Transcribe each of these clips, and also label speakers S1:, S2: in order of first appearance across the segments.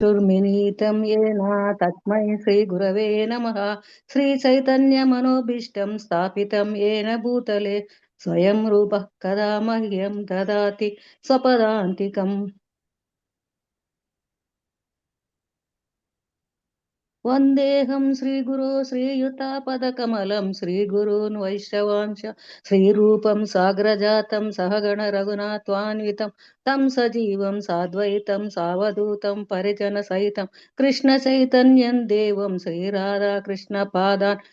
S1: चक्षुर्मिलितं येन तस्मै श्रीगुरवे नमः। श्रीचैतन्यमनोभीष्टं स्थापितं येन भूतले स्वयं रूपः कदा मह्यं ददाति स्वपदान्तिकम्। वन्देऽहं श्रीगुरो श्रीयुतापदकमलं श्रीगुरून् वैष्णवांश श्रीरूपं साग्रजातं सहगण रघुनाथान्वितं तं सजीवं साद्वैतं सावधूतं परिजनसहितं कृष्णचैतन्यं देवं श्रीराधाकृष्णपादान्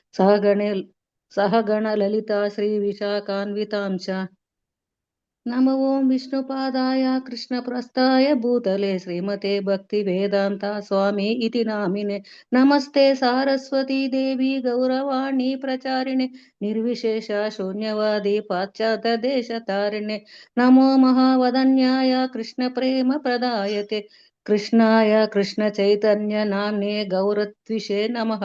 S1: सहगण ललिता श्रीविशाखान्वितां च। नमो ओं विष्णुपादाय कृष्णप्रस्थाय भूतले श्रीमते भक्तिवेदान्ता स्वामी इति नामिने। नमस्ते सारस्वती देवी गौरवाणी प्रचारिणे निर्विशेष शून्यवादी पाश्चात्यदेशतारिणे। नमो महावदन्याय कृष्णप्रेमप्रदायते कृष्णाय कृष्णचैतन्य नाम्ने गौरत्विषे नमः।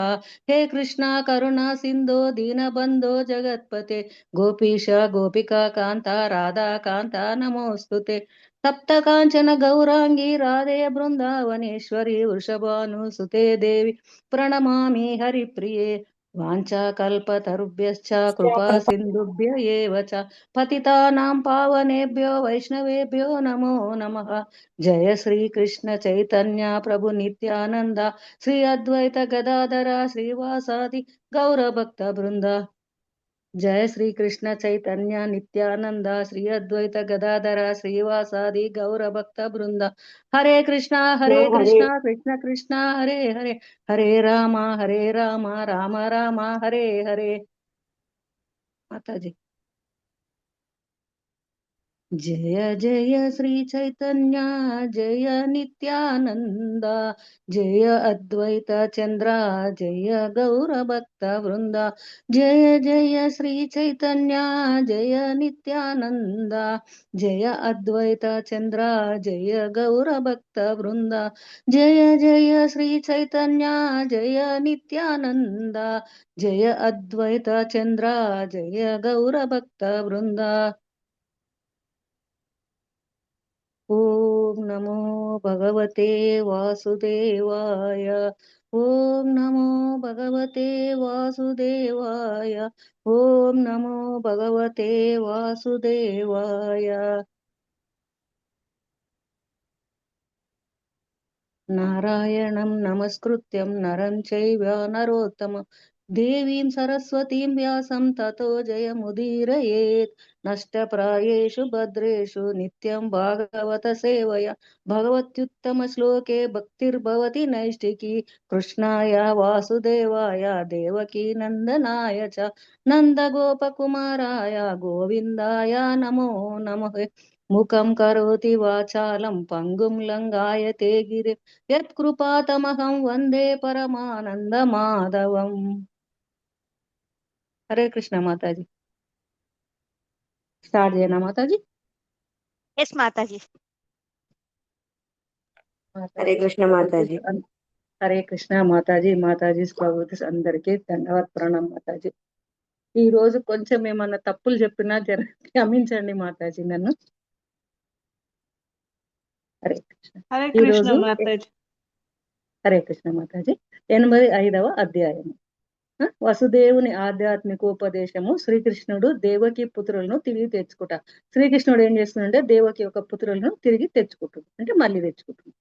S1: हे कृष्णा करुणा सिन्धो दीनबन्धो जगत्पते गोपीश गोपिका कान्ता राधा कान्ता नमोऽस्तुते। तप्त काञ्चन गौरांगी राधे बृन्दावनेश्वरी वृषभानुसुते देवी प्रणमामि हरिप्रिये। वाञ्छाकल्पतरुभ्यश्च कृपा सिन्धुभ्य एव च पतितानां पावनेभ्यो वैष्णवेभ्यो नमो नमः। जय श्री कृष्ण चैतन्य प्रभु नित्यानंद श्री अद्वैत गदाधर श्रीवासादि गौरभक्त वृंदा। जय श्री कृष्ण चैतन्य नित्यानंद श्री अद्वैत गदाधर श्रीवासादि गौर भक्त वृंद। हरे
S2: हरे
S1: कृष्णा कृष्ण कृष्ण हरे हरे हरे राम राम राम हरे हरे। माता जी। जय जय श्री चैतन्य जय नित्यानंद जय अद्वैत चंद्र जय गौर भक्त वृंद। जय जय श्री चैतन्य जय नित्यानंद जय अद्वैत चंद्र जय गौर भक्त वृंद। जय जय श्री चैतन्य जय नित्यानंद जय अद्वैत चंद्र जय गौर भक्त वृंद। ओम नमो भगवते वासुदेवाय। ओम नमो भगवते वासुदेवाय। ओम नमो भगवते वासुदेवाय। नारायणं नमस्कृत्यं नरं चैव नरोत्तमं देवीं सरस्वतीं व्यासं ततो जयमुदीरयेत्। नष्टप्रायेषु भद्रेषु नित्यं भागवत सेवया भगवत्युत्तमश्लोके भक्तिर्भवति नैष्टिकी। कृष्णाय वासुदेवाय देवकी नन्दनाय च नन्दगोपकुमाराय गोविन्दाय नमो नमः। मुखं करोति वाचालं पङ्गुं लङ्घायते गिरिं यत्कृपातमहं वन्दे परमानन्दमाधवम्। हरे कृष्ण माता जी। स्टार्ट చేయనా माताजी।
S2: यस माता जी। हरे
S1: మాతాజీ
S2: कृष्ण माता
S1: ప్రభుజీ
S2: जी।
S1: హరే కృష్ణ మాతాజీ మాతాజీ ప్రభుజీ అందరికీ ధన్యవాద ప్రణాం మాతాజీ। ఈ రోజు కొంచెం ఏమన్నా తప్పులు చెప్పినా క్షమించండి మాతాజీ నన్ను। హరే కృష్ణ।
S3: హరే
S1: ఈ
S3: కృష్ణ
S1: రోజు
S3: మాతాజీ.
S1: హరే కృష్ణ మాతాజీ 85వ అధ్యాయము వసుదేవుని ఆధ్యాత్మికోపదేశము శ్రీకృష్ణుడు దేవకి పుత్రులను తిరిగి తెచ్చుకుంటా। శ్రీకృష్ణుడు ఏం చేస్తుందంటే దేవకి యొక్క పుత్రులను తిరిగి తెచ్చుకుంటుంది అంటే మళ్ళీ తెచ్చుకుంటుంది।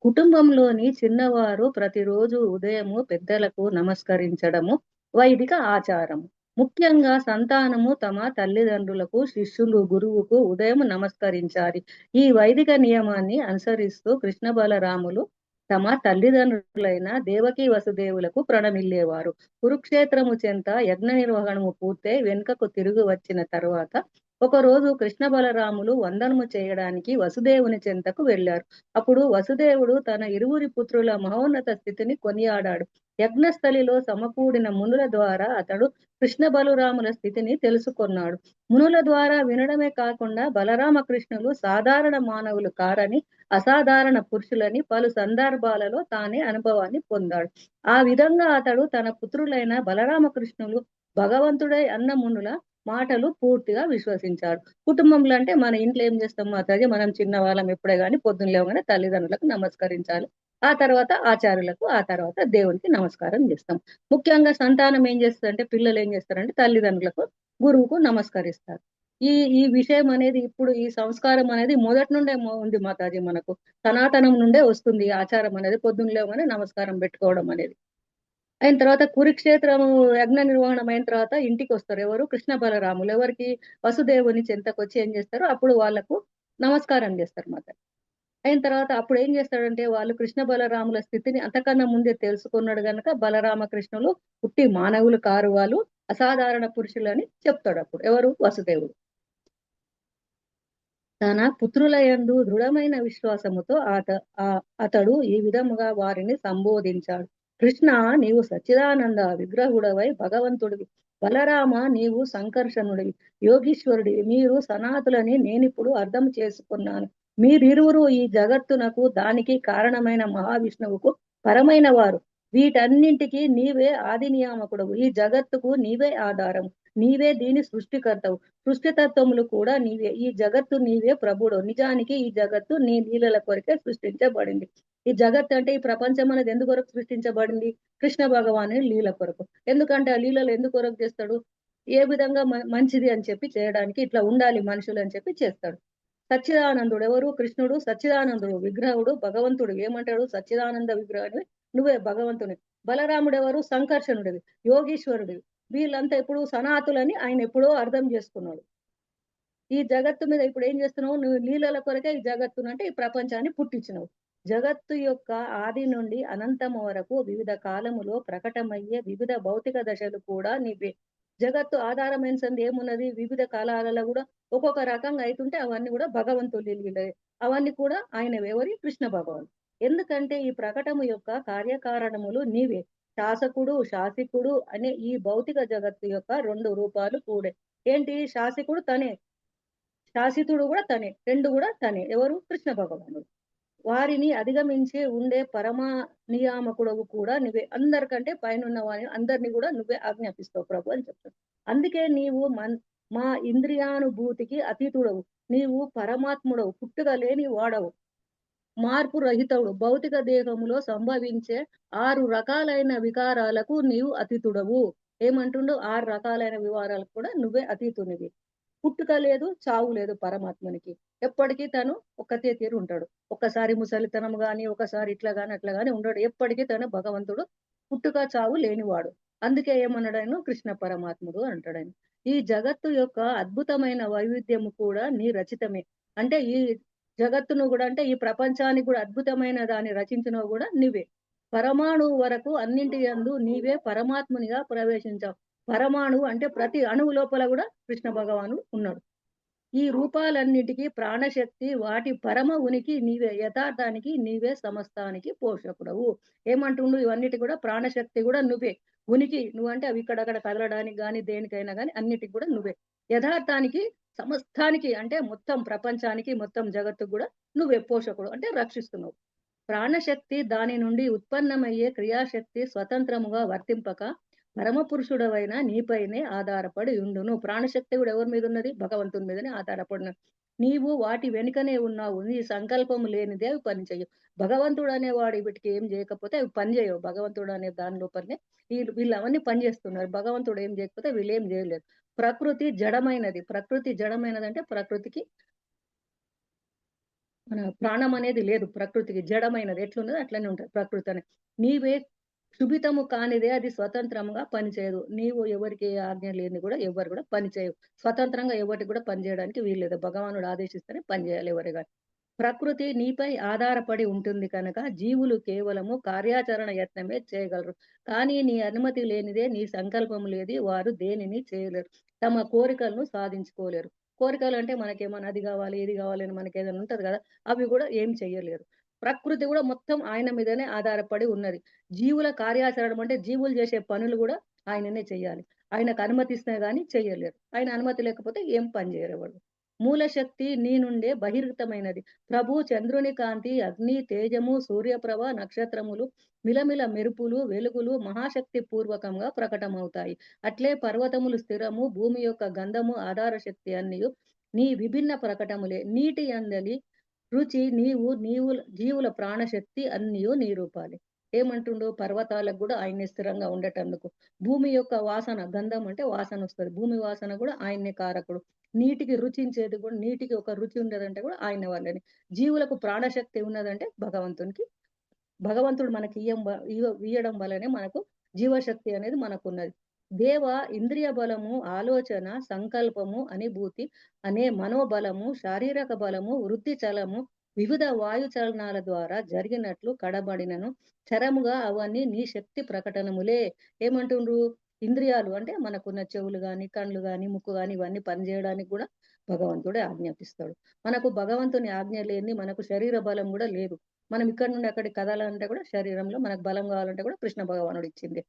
S1: కుటుంబంలోని చిన్నవారు ప్రతిరోజు ఉదయము పెద్దలకు నమస్కరించడము వైదిక ఆచారము। ముఖ్యంగా సంతానము తమ తల్లిదండ్రులకు శిష్యులు గురువుకు ఉదయం నమస్కరించాలి। ఈ వైదిక నియమాన్ని అనుసరిస్తూ కృష్ణ బలరాములు తమ తల్లిదండ్రులైన దేవకి వసుదేవులకు ప్రణమిల్లేవారు। కురుక్షేత్రము చెంత యజ్ఞ నిర్వహణము పూర్తయి వెనుకకు తిరిగి వచ్చిన తరువాత ఒకరోజు కృష్ణ బలరాములు వందనము చేయడానికి వసుదేవుని చెంతకు వెళ్లారు। అప్పుడు వసుదేవుడు తన ఇరువురి పుత్రుల మహోన్నత స్థితిని కొనియాడాడు। యజ్ఞస్థలిలో సమకూడిన మునుల ద్వారా అతడు కృష్ణ బలరాముల స్థితిని తెలుసుకున్నాడు। మునుల ద్వారా వినడమే కాకుండా బలరామ కృష్ణులు సాధారణ మానవులు కారని అసాధారణ పురుషులని పలు సందర్భాలలో తానే అనుభవాన్ని పొందాడు। ఆ విధంగా అతడు తన పుత్రులైన బలరామకృష్ణులు భగవంతుడై అన్న మునుల మాటలు పూర్తిగా విశ్వసించాడు. కుటుంబంలో అంటే మన ఇంట్లో ఏం చేస్తాం మాతాజీ, మనం చిన్నవాళ్ళం ఎప్పుడే గాని పొద్దున్న లేవగానే తల్లిదండ్రులకు నమస్కరించాలి. ఆ తర్వాత ఆచార్యులకు, ఆ తర్వాత దేవునికి నమస్కారం చేస్తాం. ముఖ్యంగా సంతానం ఏం చేస్తదంటే, పిల్లలు ఏం చేస్తారంటే తల్లిదండ్రులకు, గురువుకు నమస్కరిస్తారు. ఈ ఈ విషయం అనేది ఇప్పుడు ఈ సంస్కారం అనేది మొదటి నుండే ఉంది మాతాజీ మనకు. సనాతనం నుండే వస్తుంది ఈ ఆచారం అనేది. పొద్దున్న లేవగానే నమస్కారం పెట్టుకోవడం అనేది. అయిన తర్వాత కురుక్షేత్రము యజ్ఞ నిర్వహణం అయిన తర్వాత ఇంటికొస్తారు. ఎవరు? కృష్ణ బలరాములు. ఎవరికి? వసుదేవుని చెంతకొచ్చి ఏం చేస్తారు? అప్పుడు వాళ్ళకు నమస్కారం చేస్తారు మాతాజీ. అయిన తర్వాత అప్పుడు ఏం చేస్తాడంటే, వాళ్ళు కృష్ణ బలరాముల స్థితిని అంతకన్నా ముందే తెలుసుకున్నాడు గనక, బలరామకృష్ణులు పుట్టి మానవులు కారు వాళ్ళు, అసాధారణ పురుషులని చెప్తాడు అప్పుడు. ఎవరు? వసుదేవుడు. తన పుత్రుల యందు దృఢమైన విశ్వాసముతో అతడు ఈ విధముగా వారిని సంబోధించాడు. కృష్ణ, నీవు సచ్చిదానంద విగ్రహుడవై భగవంతుడివి. బలరామ, నీవు సంకర్షణుడివి, యోగీశ్వరుడివి. మీరు సనాతులని నేనిప్పుడు అర్థం చేసుకున్నాను. మీరిరువురు ఈ జగత్తునకు, దానికి కారణమైన మహావిష్ణువుకు పరమైన వారు. వీటన్నింటికి నీవే ఆది నియామకుడవు. ఈ జగత్తుకు నీవే ఆధారం. నీవే దీని సృష్టికర్తవు. సృష్టితత్వములు కూడా నీవే. ఈ జగత్తు నీవే ప్రభుడు. నిజానికి ఈ జగత్తు నీ లీలల కొరకే సృష్టించబడింది. ఈ జగత్తు అంటే ఈ ప్రపంచం అనేది ఎందుకొరకు సృష్టించబడింది? కృష్ణ భగవాను లీల కొరకు. ఎందుకంటే ఆ లీలలు ఎందుకొరకు చేస్తాడు? ఏ విధంగా మంచిది అని చెప్పి చేయడానికి, ఇట్లా ఉండాలి మనుషులు అని చెప్పి చేస్తాడు. సచ్చిదానందుడు ఎవరు? కృష్ణుడు సచ్చిదానందుడు, విగ్రహుడు, భగవంతుడు. ఏమంటాడు? సచ్చిదానంద విగ్రహాన్ని నువ్వే భగవంతుని. బలరాముడు ఎవరు? సంకర్షణుడివి, యోగీశ్వరుడివి. వీళ్ళంతా ఇప్పుడు సనాతులని ఆయన ఎప్పుడో అర్థం చేసుకున్నాడు. ఈ జగత్తు మీద ఇప్పుడు ఏం చేస్తున్నావు? నువ్వు లీలల కొరకే ఈ జగత్తును అంటే ఈ ప్రపంచాన్ని పుట్టించినవు. జగత్తు యొక్క ఆది నుండి అనంతం వరకు వివిధ కాలములో ప్రకటమయ్యే వివిధ భౌతిక దశలు కూడా నీవే. జగత్తు ఆధారమైన సంది ఏమున్నది? వివిధ కాలాలలో కూడా ఒక్కొక్క రకంగా అయితుంటే అవన్నీ కూడా భగవంతుడి లీలే. అవన్నీ కూడా ఆయనవి. ఎవరి? కృష్ణ భగవాన్. ఎందుకంటే ఈ ప్రకటము యొక్క కార్యకారణములు నీవే. శాసకుడు, శాసికుడు అనే ఈ భౌతిక జగత్తు యొక్క రెండు రూపాలు కూడే. ఏంటి? శాసికుడు తనే, శాసితుడు కూడా తనే, రెండు కూడా తనే. ఎవరు? కృష్ణ భగవానుడు. వారిని అధిగమించి ఉండే పరమ నియామకుడవు కూడా నువ్వే. అందరికంటే పైనున్న వారిని అందరినీ కూడా నువ్వే ఆజ్ఞాపిస్తావు ప్రభు అని చెప్తాడు. అందుకే నీవు మా ఇంద్రియానుభూతికి అతీతుడవు. నీవు పరమాత్ముడవు, పుట్టుక లేని వాడవు, మార్పు రహితవుడు. భౌతిక దేహములో సంభవించే 6 రకాలైన వికారాలకు నీవు అతీతుడవు. ఏమంటుండు? 6 రకాలైన వికారాలకు కూడా నువ్వే అతీతునివి. పుట్టుక లేదు, చావు లేదు పరమాత్మనికి. ఎప్పటికీ తను ఒక్కతే తీరు ఉంటాడు. ఒక్కసారి ముసలితనం గాని, ఒకసారి ఇట్లా గాని అట్లా గాని ఉండడు. ఎప్పటికీ తను భగవంతుడు, పుట్టుక చావు లేనివాడు. అందుకే ఏమన్నాడాయన? కృష్ణ పరమాత్ముడు అంటాడాయన. ఈ జగత్తు యొక్క అద్భుతమైన వైవిధ్యము కూడా నీ రచితమే. అంటే ఈ జగత్తును కూడా, అంటే ఈ ప్రపంచానికి కూడా అద్భుతమైన దాన్ని రచించినవు కూడా నువ్వే. పరమాణువు వరకు అన్నింటి యందు నీవే పరమాత్మునిగా ప్రవేశించావు. పరమాణువు అంటే ప్రతి అణువు లోపల కూడా కృష్ణ భగవానుడు ఉన్నాడు. ఈ రూపాలన్నిటికీ ప్రాణశక్తి, వాటి పరమ ఉనికి నీవే. యథార్థానికి నీవే సమస్తానికి పోషకుడవు. ఏమంటుండు? ఇవన్నిటి కూడా ప్రాణశక్తి కూడా నువ్వే. ఉనికి నువ్వంటే అవి ఇక్కడక్కడ కదలడానికి గాని, దేనికైనా గాని అన్నిటికి కూడా నువ్వే. యథార్థానికి, సమస్తానికి అంటే మొత్తం ప్రపంచానికి, మొత్తం జగత్తుకు కూడా నువ్వే పోషకుడు, అంటే రక్షిస్తున్నావు. ప్రాణశక్తి దాని నుండి ఉత్పన్నమయ్యే క్రియాశక్తి స్వతంత్రముగా వర్తింపక పరమపురుషుడవైన నీపైనే ఆధారపడి ఉండును. ప్రాణశక్తి కూడా ఎవరి మీద ఉన్నది? భగవంతుని మీదనే ఆధారపడిన. నీవు వాటి వెనుకనే ఉన్నావు. నీ సంకల్పం లేనిదే అవి పనిచేయవు. భగవంతుడు అనేవాడు వీటికి ఏం చేయకపోతే అవి పనిచేయవు. భగవంతుడు అనే దాని లోపలనే వీళ్ళు అవన్నీ పనిచేస్తున్నారు. భగవంతుడు ఏం చేయకపోతే వీళ్ళు ఏం చేయలేరు. ప్రకృతి జడమైనది. ప్రకృతి జడమైనది అంటే ప్రకృతికి మన ప్రాణం అనేది లేదు. ప్రకృతికి జడమైనది ఎట్లున్నదో అట్లనే ఉంటది ప్రకృతి అనేది. నీవే క్షుభితము కానిదే అది స్వతంత్రంగా పనిచేయదు. నీవు ఎవరికి ఏ ఆజ్ఞ లేనిది కూడా ఎవరు కూడా పనిచేయవు. స్వతంత్రంగా ఎవరికి కూడా పనిచేయడానికి వీల్లేదు. భగవానుడు ఆదేశిస్తేనే పనిచేయాలి ఎవరు గాని. ప్రకృతి నీపై ఆధారపడి ఉంటుంది కనుక జీవులు కేవలము కార్యాచరణ యత్నమే చేయగలరు. కానీ నీ అనుమతి లేనిదే, నీ సంకల్పం లేది వారు దేనిని చేయలేరు. తమ కోరికలను సాధించుకోలేరు. కోరికలు అంటే మనకేమన్నా అది కావాలి, ఇది కావాలి అని మనకేదైనా ఉంటది కదా! అవి కూడా ఏం చెయ్యలేరు. ప్రకృతి కూడా మొత్తం ఆయన మీదనే ఆధారపడి ఉన్నది. జీవుల కార్యాచరణం అంటే జీవులు చేసే పనులు కూడా ఆయననే చెయ్యాలి. ఆయనకు అనుమతిస్తే గాని చెయ్యలేరు. ఆయన అనుమతి లేకపోతే ఏం పని చేయరు ఎవరు. మూల శక్తి నీ నుండే బహిర్గతమైనది. ప్రభు చంద్రుని కాంతి, అగ్ని, తేజము, సూర్యప్రభ, నక్షత్రములు, మిలమిల మెరుపులు, వెలుగులు మహాశక్తి పూర్వకంగా ప్రకటమవుతాయి. అట్లే పర్వతములు స్థిరము, భూమి యొక్క గంధము ఆధార శక్తి అన్నియు నీ విభిన్న ప్రకటములే. నీటి అందలి రుచి నీవు జీవుల ప్రాణశక్తి అన్నియు నీ రూపాలే. ఏమంటుండు? పర్వతాలకు కూడా ఆయన్ని స్థిరంగా ఉండేటందుకు. భూమి యొక్క వాసన, గంధం అంటే వాసన వస్తుంది, భూమి వాసన కూడా ఆయన్నే కారకుడు. నీటికి రుచించేది కూడా, నీటికి ఒక రుచి ఉండదంటే కూడా ఆయన వల్లనే. జీవులకు ప్రాణశక్తి ఉన్నదంటే భగవంతుడు మనకి ఇయ్యడం వల్లనే మనకు జీవశక్తి అనేది మనకున్నది. దేవ ఇంద్రియ బలము, ఆలోచన, సంకల్పము, అనుభూతి అనే మనోబలము, శారీరక బలము, వృద్ధి చలము వివిధ వాయు చలనాల ద్వారా జరిగినట్లు కడబడినను చరముగా అవన్నీ నీ శక్తి ప్రకటనములే. ఏమంటుండ్రు? ఇంద్రియాలు అంటే మనకున్న చెవులు గాని, కళ్ళు గాని, ముక్కు గాని ఇవన్నీ పనిచేయడానికి కూడా భగవంతుడే ఆజ్ఞాపిస్తాడు. మనకు భగవంతుని ఆజ్ఞ లేని మనకు శరీర బలం కూడా లేదు. మనం ఇక్కడ నుండి అక్కడికి కదలాలంటే కూడా శరీరంలో మనకు బలం కావాలంటే కూడా కృష్ణ భగవానుడు ఇచ్చింది.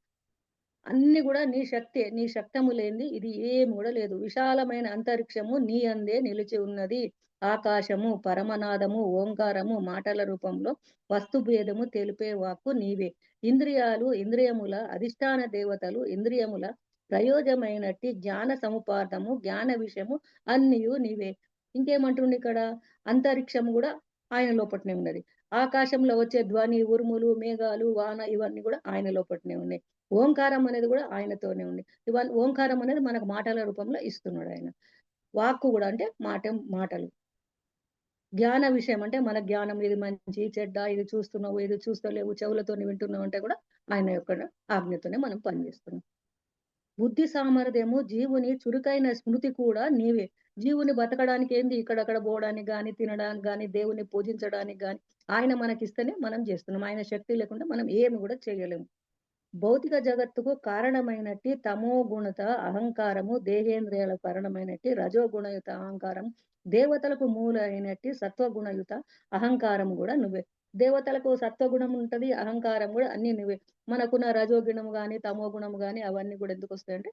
S1: అన్ని కూడా నీ శక్తే, నీ శక్తము లేనిది ఇది ఏమి కూడా లేదు. విశాలమైన అంతరిక్షము నీ అందే నిలిచి ఉన్నది. ఆకాశము, పరమనాదము, ఓంకారము మాటల రూపంలో వస్తుభేదము తెలిపే వాక్కు నీవే. ఇంద్రియముల అధిష్టాన దేవతలు, ఇంద్రియముల ప్రయోజమైనట్టి జ్ఞాన సముపార్ధము, జ్ఞాన విషయము అన్నియు నీవే. ఇంకేమంటుండే ఇక్కడ? అంతరిక్షము కూడా ఆయన లోపట్నే ఉన్నది. ఆకాశంలో వచ్చే ధ్వని, ఉరుములు, మేఘాలు, వాన ఇవన్నీ కూడా ఆయన లోపట్నే ఉన్నాయి. ఓంకారం అనేది కూడా ఆయనతోనే ఉంది. ఇవన్నీ ఓంకారం అనేది మనకు మాటల రూపంలో ఇస్తున్నాడు ఆయన. వాక్కు కూడా అంటే మాటలు. జ్ఞాన విషయం అంటే మన జ్ఞానం, ఇది మంచి చెడ్డ, ఇది చూస్తున్నావు, ఇది చూస్తలేవు, చెవులతో వింటున్నావు అంటే కూడా ఆయన యొక్క ఆజ్ఞతోనే మనం పనిచేస్తున్నాం. బుద్ధి సామర్థ్యము, జీవుని చురుకైన స్మృతి కూడా నీవే. జీవుని బతకడానికి ఏంది? ఇక్కడక్కడ పోవడానికి గాని, తినడానికి గాని, దేవుని పూజించడానికి గాని ఆయన మనకిస్తేనే మనం చేస్తున్నాం. ఆయన శక్తి లేకుండా మనం ఏమి కూడా చేయలేము. భౌతిక జగత్తుకు కారణమైనట్టి తమో గుణత అహంకారము, దేహేంద్రియాల కారణమైనట్టి రజోగుణయుత అహంకారం, దేవతలకు మూల అయినట్టి సత్వగుణయుత అహంకారం కూడా నువ్వే. దేవతలకు సత్వగుణం ఉంటది, అహంకారం కూడా అన్ని నువ్వే. మనకున్న రజోగుణము గాని, తమో గుణము గాని అవన్నీ కూడా ఎందుకు వస్తాయంటే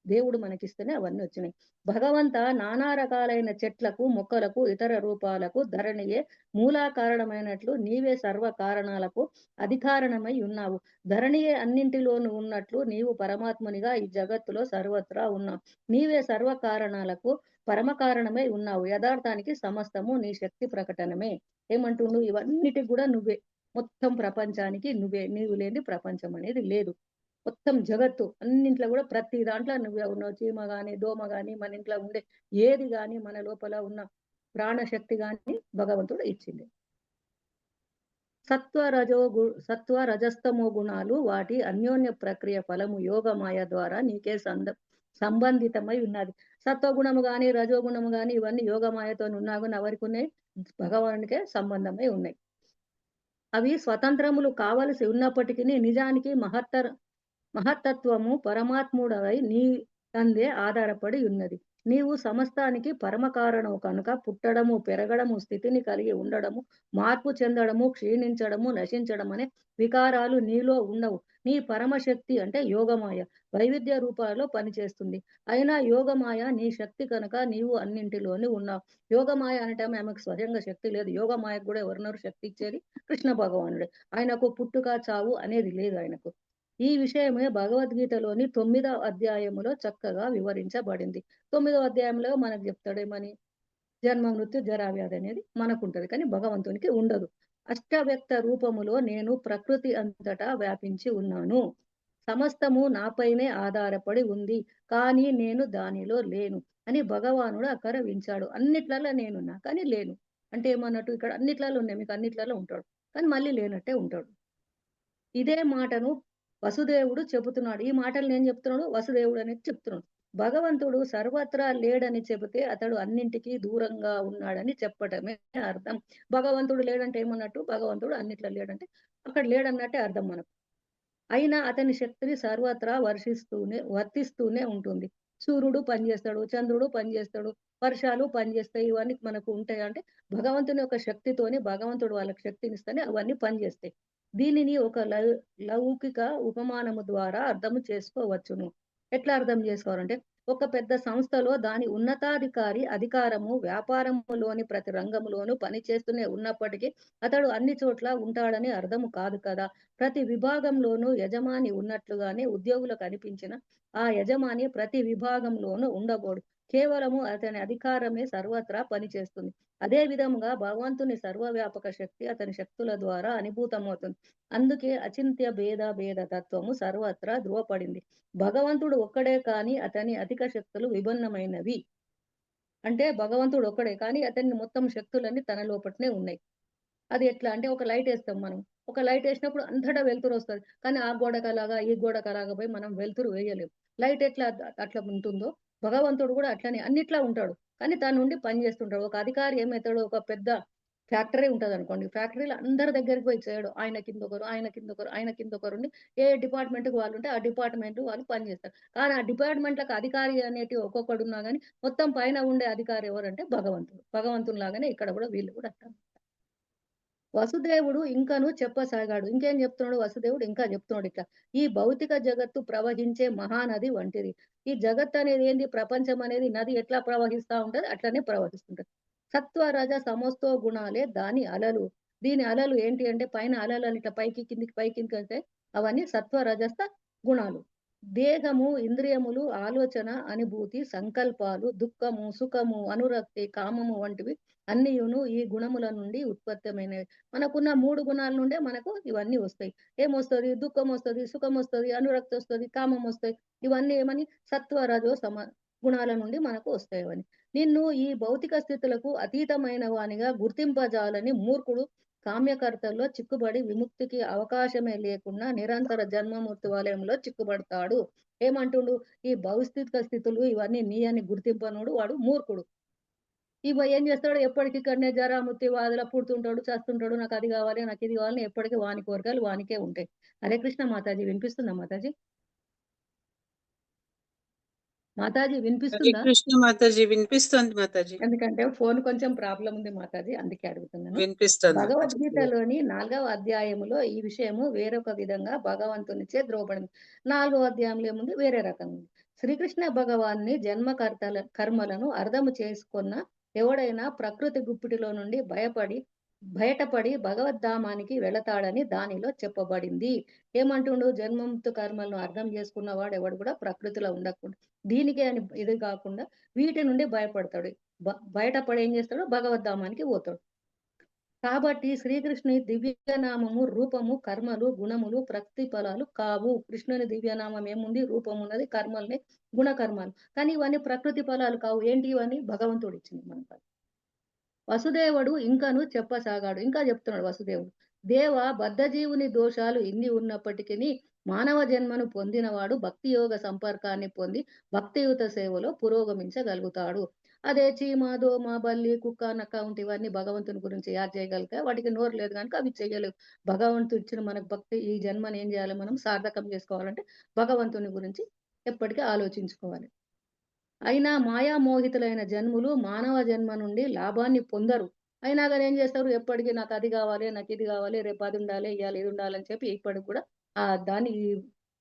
S1: దేవుడు మనకిస్తేనే అవన్నీ వచ్చినాయి. భగవంత నానా రకాలైన చెట్లకు, మొక్కలకు, ఇతర రూపాలకు ధరణియే మూలాకారణమైనట్లు నీవే సర్వ కారణాలకు అధికారణమై ఉన్నావు. ధరణియే అన్నింటిలోనూ ఉన్నట్లు నీవు పరమాత్మునిగా ఈ జగత్తులో సర్వత్రా ఉన్నావు. నీవే సర్వ కారణాలకు పరమ కారణమై ఉన్నావు. యథార్థానికి సమస్తము నీ శక్తి ప్రకటనమే. ఏమంటుండు? ఇవన్నిటికి కూడా నువ్వే. మొత్తం ప్రపంచానికి నువ్వే. నీవు లేని ప్రపంచం అనేది లేదు. మొత్తం జగత్తు అన్నింట్లో కూడా ప్రతి దాంట్లో నువ్వే ఉన్నావు. చీమ గాని, దోమ గాని, మన ఇంట్లో ఉండే ఏది గాని, మన లోపల ఉన్న ప్రాణశక్తి గాని భగవంతుడు ఇచ్చింది. సత్వ రజస్తమో గుణాలు వాటి అన్యోన్య ప్రక్రియ ఫలము యోగమాయ ద్వారా నీకే సంబంధితమై ఉన్నది. సత్వగుణము గాని, రజోగుణము గాని ఇవన్నీ యోగమాయతో ఉన్నా కానీ ఎవరికి ఉన్నాయి? భగవానునికే సంబంధమై ఉన్నాయి. అవి స్వతంత్రములు కావలసి ఉన్నప్పటికీ నిజానికి మహత్తత్వము పరమాత్ముడవై నీ అందే ఆధారపడి ఉన్నది. నీవు సమస్తానికి పరమ కారణము కనుక పుట్టడము, పెరగడము, స్థితిని కలిగి ఉండడము, మార్పు చెందడము, క్షీణించడము, నశించడం అనే వికారాలు నీలో ఉండవు. నీ పరమశక్తి అంటే యోగమాయ వైవిధ్య రూపాలలో పనిచేస్తుంది. అయినా యోగమాయ నీ శక్తి కనుక నీవు అన్నింటిలోని ఉన్నావు. యోగమాయ అనటం ఆమెకు స్వయంగా శక్తి లేదు. యోగమాయకు కూడా ఎవరినరు శక్తి ఇచ్చేది కృష్ణ భగవానుడే. ఆయనకు పుట్టుక చావు అనేది లేదు ఆయనకు. ఈ విషయమే భగవద్గీతలోని 9వ అధ్యాయములో చక్కగా వివరించబడింది. 9వ అధ్యాయంలో మనకు చెప్తాడేమని? జన్మ మృత్యు జరావ్యాధి అనేది మనకుంటది, కానీ భగవంతునికి ఉండదు. అష్టవ్యక్త రూపములో నేను ప్రకృతి అంతటా వ్యాపించి ఉన్నాను. సమస్తము నాపైనే ఆధారపడి ఉంది, కానీ నేను దానిలో లేను అని భగవానుడు అక్కడ వించాడు. అన్నిట్లలో నేనున్నా కానీ లేను అంటే ఏమన్నట్టు? ఇక్కడ అన్నిట్లలో ఉన్నాయి, మీకు అన్నిట్లలో ఉంటాడు కానీ మళ్ళీ లేనట్టే ఉంటాడు. ఇదే మాటను వసుదేవుడు చెబుతున్నాడు. ఈ మాటలు నేను చెప్తున్నాడు, వసుదేవుడు అనేది చెప్తున్నాడు. భగవంతుడు సర్వత్రా లేడని చెబితే అతడు అన్నింటికీ దూరంగా ఉన్నాడని చెప్పటమే అర్థం. భగవంతుడు లేడంటే ఏమన్నట్టు? భగవంతుడు అన్నిట్లో లేడంటే అక్కడ లేడన్నట్టే అర్థం మనకు. అయినా అతని శక్తిని సర్వత్రా వర్తిస్తూనే ఉంటుంది. సూర్యుడు పనిచేస్తాడు, చంద్రుడు పనిచేస్తాడు, వర్షాలు పనిచేస్తాయి. ఇవన్నీ మనకు ఉంటాయి అంటే భగవంతుని యొక్క శక్తితోని భగవంతుడు వాళ్ళకి శక్తినిస్తేనే అవన్నీ పనిచేస్తాయి. దీనిని ఒక లౌకిక ఉపమానము ద్వారా అర్థం చేసుకోవచ్చును. ఎట్లా అర్థం చేసుకోవాలంటే ఒక పెద్ద సంస్థలో దాని ఉన్నతాధికారి అధికారము వ్యాపారములోని ప్రతి రంగంలోనూ పనిచేస్తూనే ఉన్నప్పటికీ అతడు అన్ని చోట్ల ఉంటాడని అర్థము కాదు కదా. ప్రతి విభాగంలోనూ యజమాని ఉన్నట్లుగానే ఉద్యోగులకు అనిపించిన ఆ యజమాని ప్రతి విభాగంలోనూ ఉండబోడు. కేవలము అతని అధికారమే సర్వత్రా పనిచేస్తుంది. అదే విధముగా భగవంతుని సర్వవ్యాపక శక్తి అతని శక్తుల ద్వారా అనుభూతమవుతుంది. అందుకే అచింత్య భేద తత్వము సర్వత్రా ధృవపడింది. భగవంతుడు ఒక్కడే కానీ అతని అధిక శక్తులు విభిన్నమైనవి. అంటే భగవంతుడు ఒక్కడే కానీ అతని మొత్తం శక్తులన్నీ తన లోపటనే ఉన్నాయి. అది ఎట్లా అంటే ఒక లైట్ వేస్తాం మనం. ఒక లైట్ వేసినప్పుడు అంతటా వెలుతురు వస్తది. కానీ ఆ గోడకలాగా, ఈ గోడకలాగా పోయి మనం వెలుతురు వేయలేం. లైట్ ఎట్లా అట్లా ఉంటుందో భగవంతుడు కూడా అట్లనే అన్నిట్లా ఉంటాడు. కానీ తన నుండి పని చేస్తుంటాడు. ఒక అధికారి ఏమైతాడు, ఒక పెద్ద ఫ్యాక్టరీ ఉంటదనుకోండి. ఫ్యాక్టరీలో అందరి దగ్గరికి పోయి చేయడు. ఆయన కిందొకరు, ఆయన కిందొకరు, ఆయన కిందొకరుండి ఏ డిపార్ట్‌మెంట్‌కి వాళ్ళుంటే ఆ డిపార్ట్‌మెంట్ వాళ్ళు పని చేస్తారు. కానీ ఆ డిపార్ట్‌మెంట్‌లకు అధికారి అనేటి ఒక్కొక్కడున్నా గాని మొత్తం పైన ఉండే అధికారి ఎవరంటే భగవంతుడు. భగవంతునిలాగానే ఇక్కడ కూడా వీళ్ళు కూడా అట్లా. వసుదేవుడు ఇంకను చెప్పసాగాడు. ఇంకేం చెప్తున్నాడు వసుదేవుడు? ఇంకా చెప్తున్నాడు ఇట్లా. ఈ భౌతిక జగత్తు ప్రవహించే మహానది వంటిది. ఈ జగత్తు అనేది ఏంది? ప్రపంచం అనేది నది ఎట్లా ప్రవహిస్తా ఉంటది అట్లనే ప్రవహిస్తుంటది. సత్వ రజ సమస్తో గుణాలే దాని అలలు. దీని అలలు ఏంటి అంటే పైన అలలు అని ఇట్లా పైకి కిందికి పైకి కిందికి అంటే అవన్నీ సత్వ రజస్త గుణాలు. దేహము, ఇంద్రియములు, ఆలోచన, అనుభూతి, సంకల్పాలు, దుఃఖము, సుఖము, అనురక్తి, కామము వంటివి అన్నియును ఈ గుణముల నుండి ఉత్పత్తమైనవి. మనకున్న 3 గుణాల నుండే మనకు ఇవన్నీ వస్తాయి. ఏమొస్తది? దుఃఖమొస్తది, సుఖమొస్తది, అనురక్తొస్తది, కామమొస్తాయి. ఇవన్నీ ఏమని? సత్వ, రజో, గుణాల నుండి మనకు వస్తాయి ఇవన్నీ. నిన్ను ఈ భౌతిక స్థితులకు అతీతమైన వానిగా గుర్తింపజాలని మూర్ఖుడు కామ్యకర్తల్లో చిక్కుబడి విముక్తికి అవకాశమే లేకుండా నిరంతర జన్మమృత్యు వలయంలో చిక్కుబడతాడు. ఏమంటుండు? ఈ భౌతిక స్థితులు ఇవన్నీ నీ అని గుర్తింపనోడు వాడు మూర్ఖుడు. ఏం చేస్తాడు? ఎప్పటికి ఇక్కడనే జరా ముత్తి వాదుల పుడుతుంటాడు, చస్తుంటాడు. నాకు అది కావాలి, నాకు ఇది కావాలని ఎప్పటికి వాని కోరికలు వానికే ఉంటాయి. హరే కృష్ణ మాతాజీ వినిపిస్తుందా మాతాజీ? మాతాజీ
S3: హరే
S1: వినిపిస్తుందా?
S3: కృష్ణ మాతాజీ. వినిపిస్తోంది మాతాజీ.
S1: ఎందుకంటే ఫోన్ కొంచెం ప్రాబ్లం ఉంది మాతాజీ, అందుకే అడుగుతున్నాను.
S3: వినిపిస్తోంది మాతాజీ.
S1: భగవద్గీతలోని 4వ అధ్యాయములో ఈ విషయము వేరొక విధంగా భగవంతునిచే ద్రోవబడింది. 4వ అధ్యాయంలో ఏముంది? వేరే రకంగా ఉంది. శ్రీకృష్ణ భగవాన్ని జన్మ కర్మలను అర్థము చేసుకున్న ఎవడైనా ప్రకృతి గుప్పిటిలో నుండి బయటపడి భగవద్ధామానికి వెళతాడని దానిలో చెప్పబడింది. ఏమంటుండు? జన్మముక్తి కర్మలను అర్థం చేసుకున్నవాడు ఎవడు కూడా ప్రకృతిలో ఉండకుండా దీనికే అని ఇది కాకుండా వీటి నుండి భయపడతాడు. బయటపడి ఏం చేస్తాడు? భగవద్ధామానికి పోతాడు. కాబట్టి శ్రీకృష్ణుని దివ్యనామము రూపము, కర్మలు, గుణములు, ప్రతిఫలాలు కావు. కృష్ణుని దివ్యనామం ఏముంది? రూపం ఉన్నది, కర్మల్ని, గుణకర్మాలు. కానీ ఇవన్నీ ప్రకృతి ఫలాలు కావు. ఏంటి ఇవన్నీ? భగవంతుడు ఇచ్చింది మనకు. వసుదేవుడు ఇంకను చెప్పసాగాడు. ఇంకా చెప్తున్నాడు వసుదేవుడు. దేవ, బద్ధజీవుని దోషాలు ఇన్ని ఉన్నప్పటికీ మానవ జన్మను పొందినవాడు భక్తి యోగ సంపర్కాన్ని పొంది భక్తియుత సేవలో పురోగమించగలుగుతాడు. అదే చీమ, దోమ, బల్లి, కుక్క, నక్క వంటి ఇవన్నీ భగవంతుని గురించి యాడ్ చేయగలిగితే వాటికి నోరు లేదు కనుక అవి చేయలేవు. భగవంతుడు ఇచ్చిన మనకు భక్తి ఈ జన్మని ఏం చేయాలి? మనం సార్థకం చేసుకోవాలంటే భగవంతుని గురించి ఎప్పటికీ ఆలోచించుకోవాలి. అయినా మాయామోహితులైన జన్ములు మానవ జన్మ నుండి లాభాన్ని పొందరు. అయినా గాని ఏం చేస్తారు? ఎప్పటికీ నాకు అది కావాలి, నాకు ఇది కావాలి, రేపు అది ఉండాలి, ఇయ్యాల ఇది ఉండాలని చెప్పి ఇప్పటికి కూడా దాని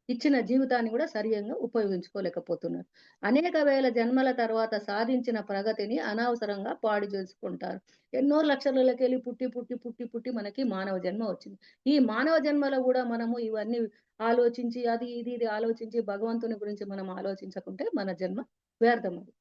S1: ఇచ్చిన జీవితాన్ని కూడా సరిగ్గా ఉపయోగించుకోలేకపోతున్నారు. అనేక వేల జన్మల తర్వాత సాధించిన ప్రగతిని అనవసరంగా పాడు చేసుకుంటారు. ఎన్నో లక్షలకెళ్ళి పుట్టి మనకి మానవ జన్మ వచ్చింది. ఈ మానవ జన్మలో కూడా మనము ఇవన్నీ ఆలోచించి అది ఇది ఆలోచించి భగవంతుని గురించి మనం ఆలోచించకుంటే మన జన్మ వ్యర్థం అది.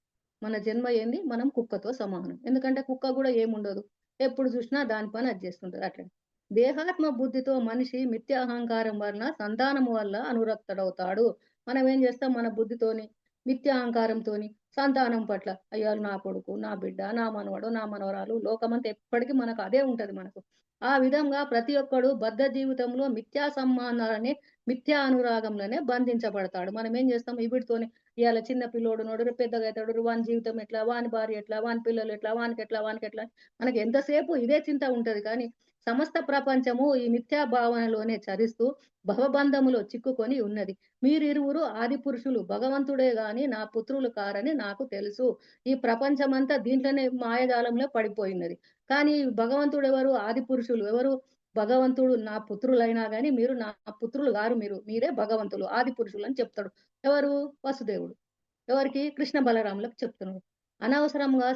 S1: మన జన్మ ఏంది? మనం కుక్కతో సమానం. ఎందుకంటే కుక్క కూడా ఏముండదు. ఎప్పుడు చూసినా దాని పని అది చేస్తుంటది అట్లనే. దేహాత్మ బుద్ధితో మనిషి మిథ్యాహంకారం వలన సంతానము వల్ల అనురక్తుడవుతాడు. మనం ఏం చేస్తాం? మన బుద్ధితోని, మిథ్యాహంకారంతోని సంతానం పట్ల అయ్యో నా కొడుకు, నా బిడ్డ, నా మనవడు, నా మనవరాలు లోకమంతా ఎప్పటికీ మనకు అదే ఉంటది మనకు. ఆ విధంగా ప్రతి ఒక్కడు బద్ధ జీవితంలో మిథ్యా సంబంధాలనే మిథ్యా అనురాగంలోనే బంధించబడతాడు. మనం ఏం చేస్తాం? వీటితోని ఇవాళ చిన్న పిల్లోడు నోడు, రేపు పెద్దగా అవుతాడు, వాని జీవితం ఎట్లా, వాని భార్య ఎట్లా, వాని పిల్లలు ఎట్లా, వానికెట్లా మనకి ఎంతసేపు ఇదే చింత ఉంటది. కానీ సమస్త ప్రపంచము ఈ మిథ్యా భావనలోనే చరిస్తూ భవబంధములో చిక్కుకొని ఉన్నది. మీరిరువురు ఆది పురుషులు, భగవంతుడే గాని నా పుత్రులు కారని నాకు తెలుసు. ఈ ప్రపంచమంతా దీంట్లోనే మాయజాలంలో పడిపోయినది. కానీ భగవంతుడు ఎవరు? ఆది పురుషులు ఎవరు? భగవంతుడు నా పుత్రులైనా గాని మీరు నా పుత్రులు గారు, మీరే భగవంతులు, ఆది పురుషులు అని చెప్తాడు. ఎవరు? వసుదేవుడు. ఎవరికి? కృష్ణ బలరాములకు చెప్తున్నాడు. అనవసరంగా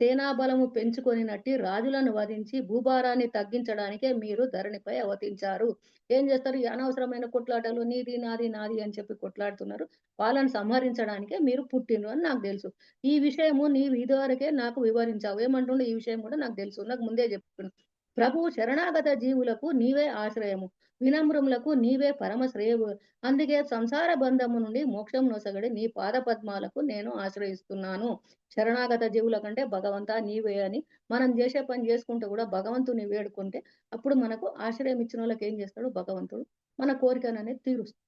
S1: సేనాబలము పెంచుకొనినట్టి రాజులను వధించి భూభారాన్ని తగ్గించడానికే మీరు ధరణిపై అవతరించారు. ఏం చేస్తారు? ఈ అనవసరమైన కొట్లాటలు నీది, నాది, నాది అని చెప్పి కొట్లాడుతున్నారు. వాళ్ళని సంహరించడానికే మీరు పుట్టిండ్రు అని నాకు తెలుసు. ఈ విషయము నీవు ఇదివరకే నాకు వివరించావు. ఏమంటుండు? ఈ విషయం కూడా నాకు తెలుసు. నాకు ముందే చెప్పిండు. ప్రభువు శరణాగత జీవులకు నీవే ఆశ్రయము. వినమ్రములకు నీవే పరమ శ్రేయవు. అందుకే సంసార బంధము నుండి మోక్షం నొసగడి నీ పాద పద్మాలకు నేను ఆశ్రయిస్తున్నాను. శరణాగత జీవుల కంటే భగవంతా నీవే అని మనం చేసే పని చేసుకుంటూ కూడా భగవంతుని వేడుకుంటే అప్పుడు మనకు ఆశ్రయం ఇచ్చిన వాళ్ళకి ఏం చేస్తాడు భగవంతుడు? మన కోరికను అనేది తీరుస్తాడు.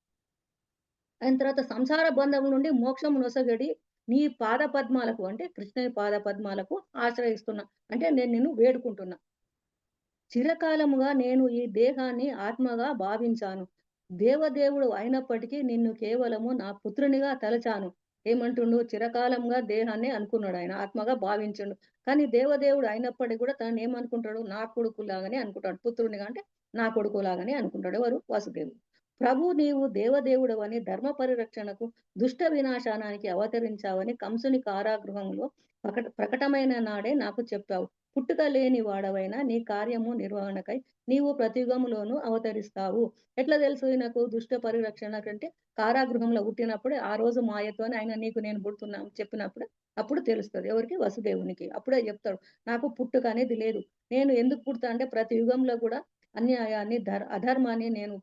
S1: అయిన తర్వాత సంసార బంధం నుండి మోక్షం నొసగడి నీ పాద పద్మాలకు అంటే కృష్ణుని పాద పద్మాలకు ఆశ్రయిస్తున్నా. అంటే నేను నిన్ను వేడుకుంటున్నా. చిరకాలముగా నేను ఈ దేహాన్ని ఆత్మగా భావించాను. దేవదేవుడు అయినప్పటికీ నిన్ను కేవలము నా పుత్రునిగా తలచాను. ఏమంటుండు? చిరకాలంగా దేహాన్ని అనుకున్నాడు ఆయన. ఆత్మగా భావించిండు. కానీ దేవదేవుడు అయినప్పటికీ కూడా తనని ఏమనుకుంటాడు? నా కొడుకులాగానే అనుకుంటాడు. పుత్రునిగా అంటే నా కొడుకులాగానే అనుకుంటాడు. ఎవరు? వసుదేవుడు. ప్రభు నీవు దేవదేవుడవని ధర్మ పరిరక్షణకు దుష్ట వినాశానానికి అవతరించావని కంసుని కారాగృహంలో ప్రకటమైన నాడే నాకు చెప్పావు. పుట్టుక లేని వాడవైనా నీ కార్యము నిర్వహణకై నీవు ప్రతియుగములోను అవతరిస్తావు. ఎట్లా తెలుసు ఈయనకు దుష్ట పరిరక్షణ కంటే? కారాగృహంలో పుట్టినప్పుడే ఆ రోజు మాయతోనే ఆయన నీకు నేను పుడుతున్నా చెప్పినప్పుడు అప్పుడు తెలుస్తుంది. ఎవరికి? వసుదేవునికి. అప్పుడే చెప్తాడు నాకు పుట్టుక అనేది లేదు. నేను ఎందుకు పుడతా అంటే ప్రతి యుగంలో కూడా అన్యాయాన్ని అధర్మాన్ని నేను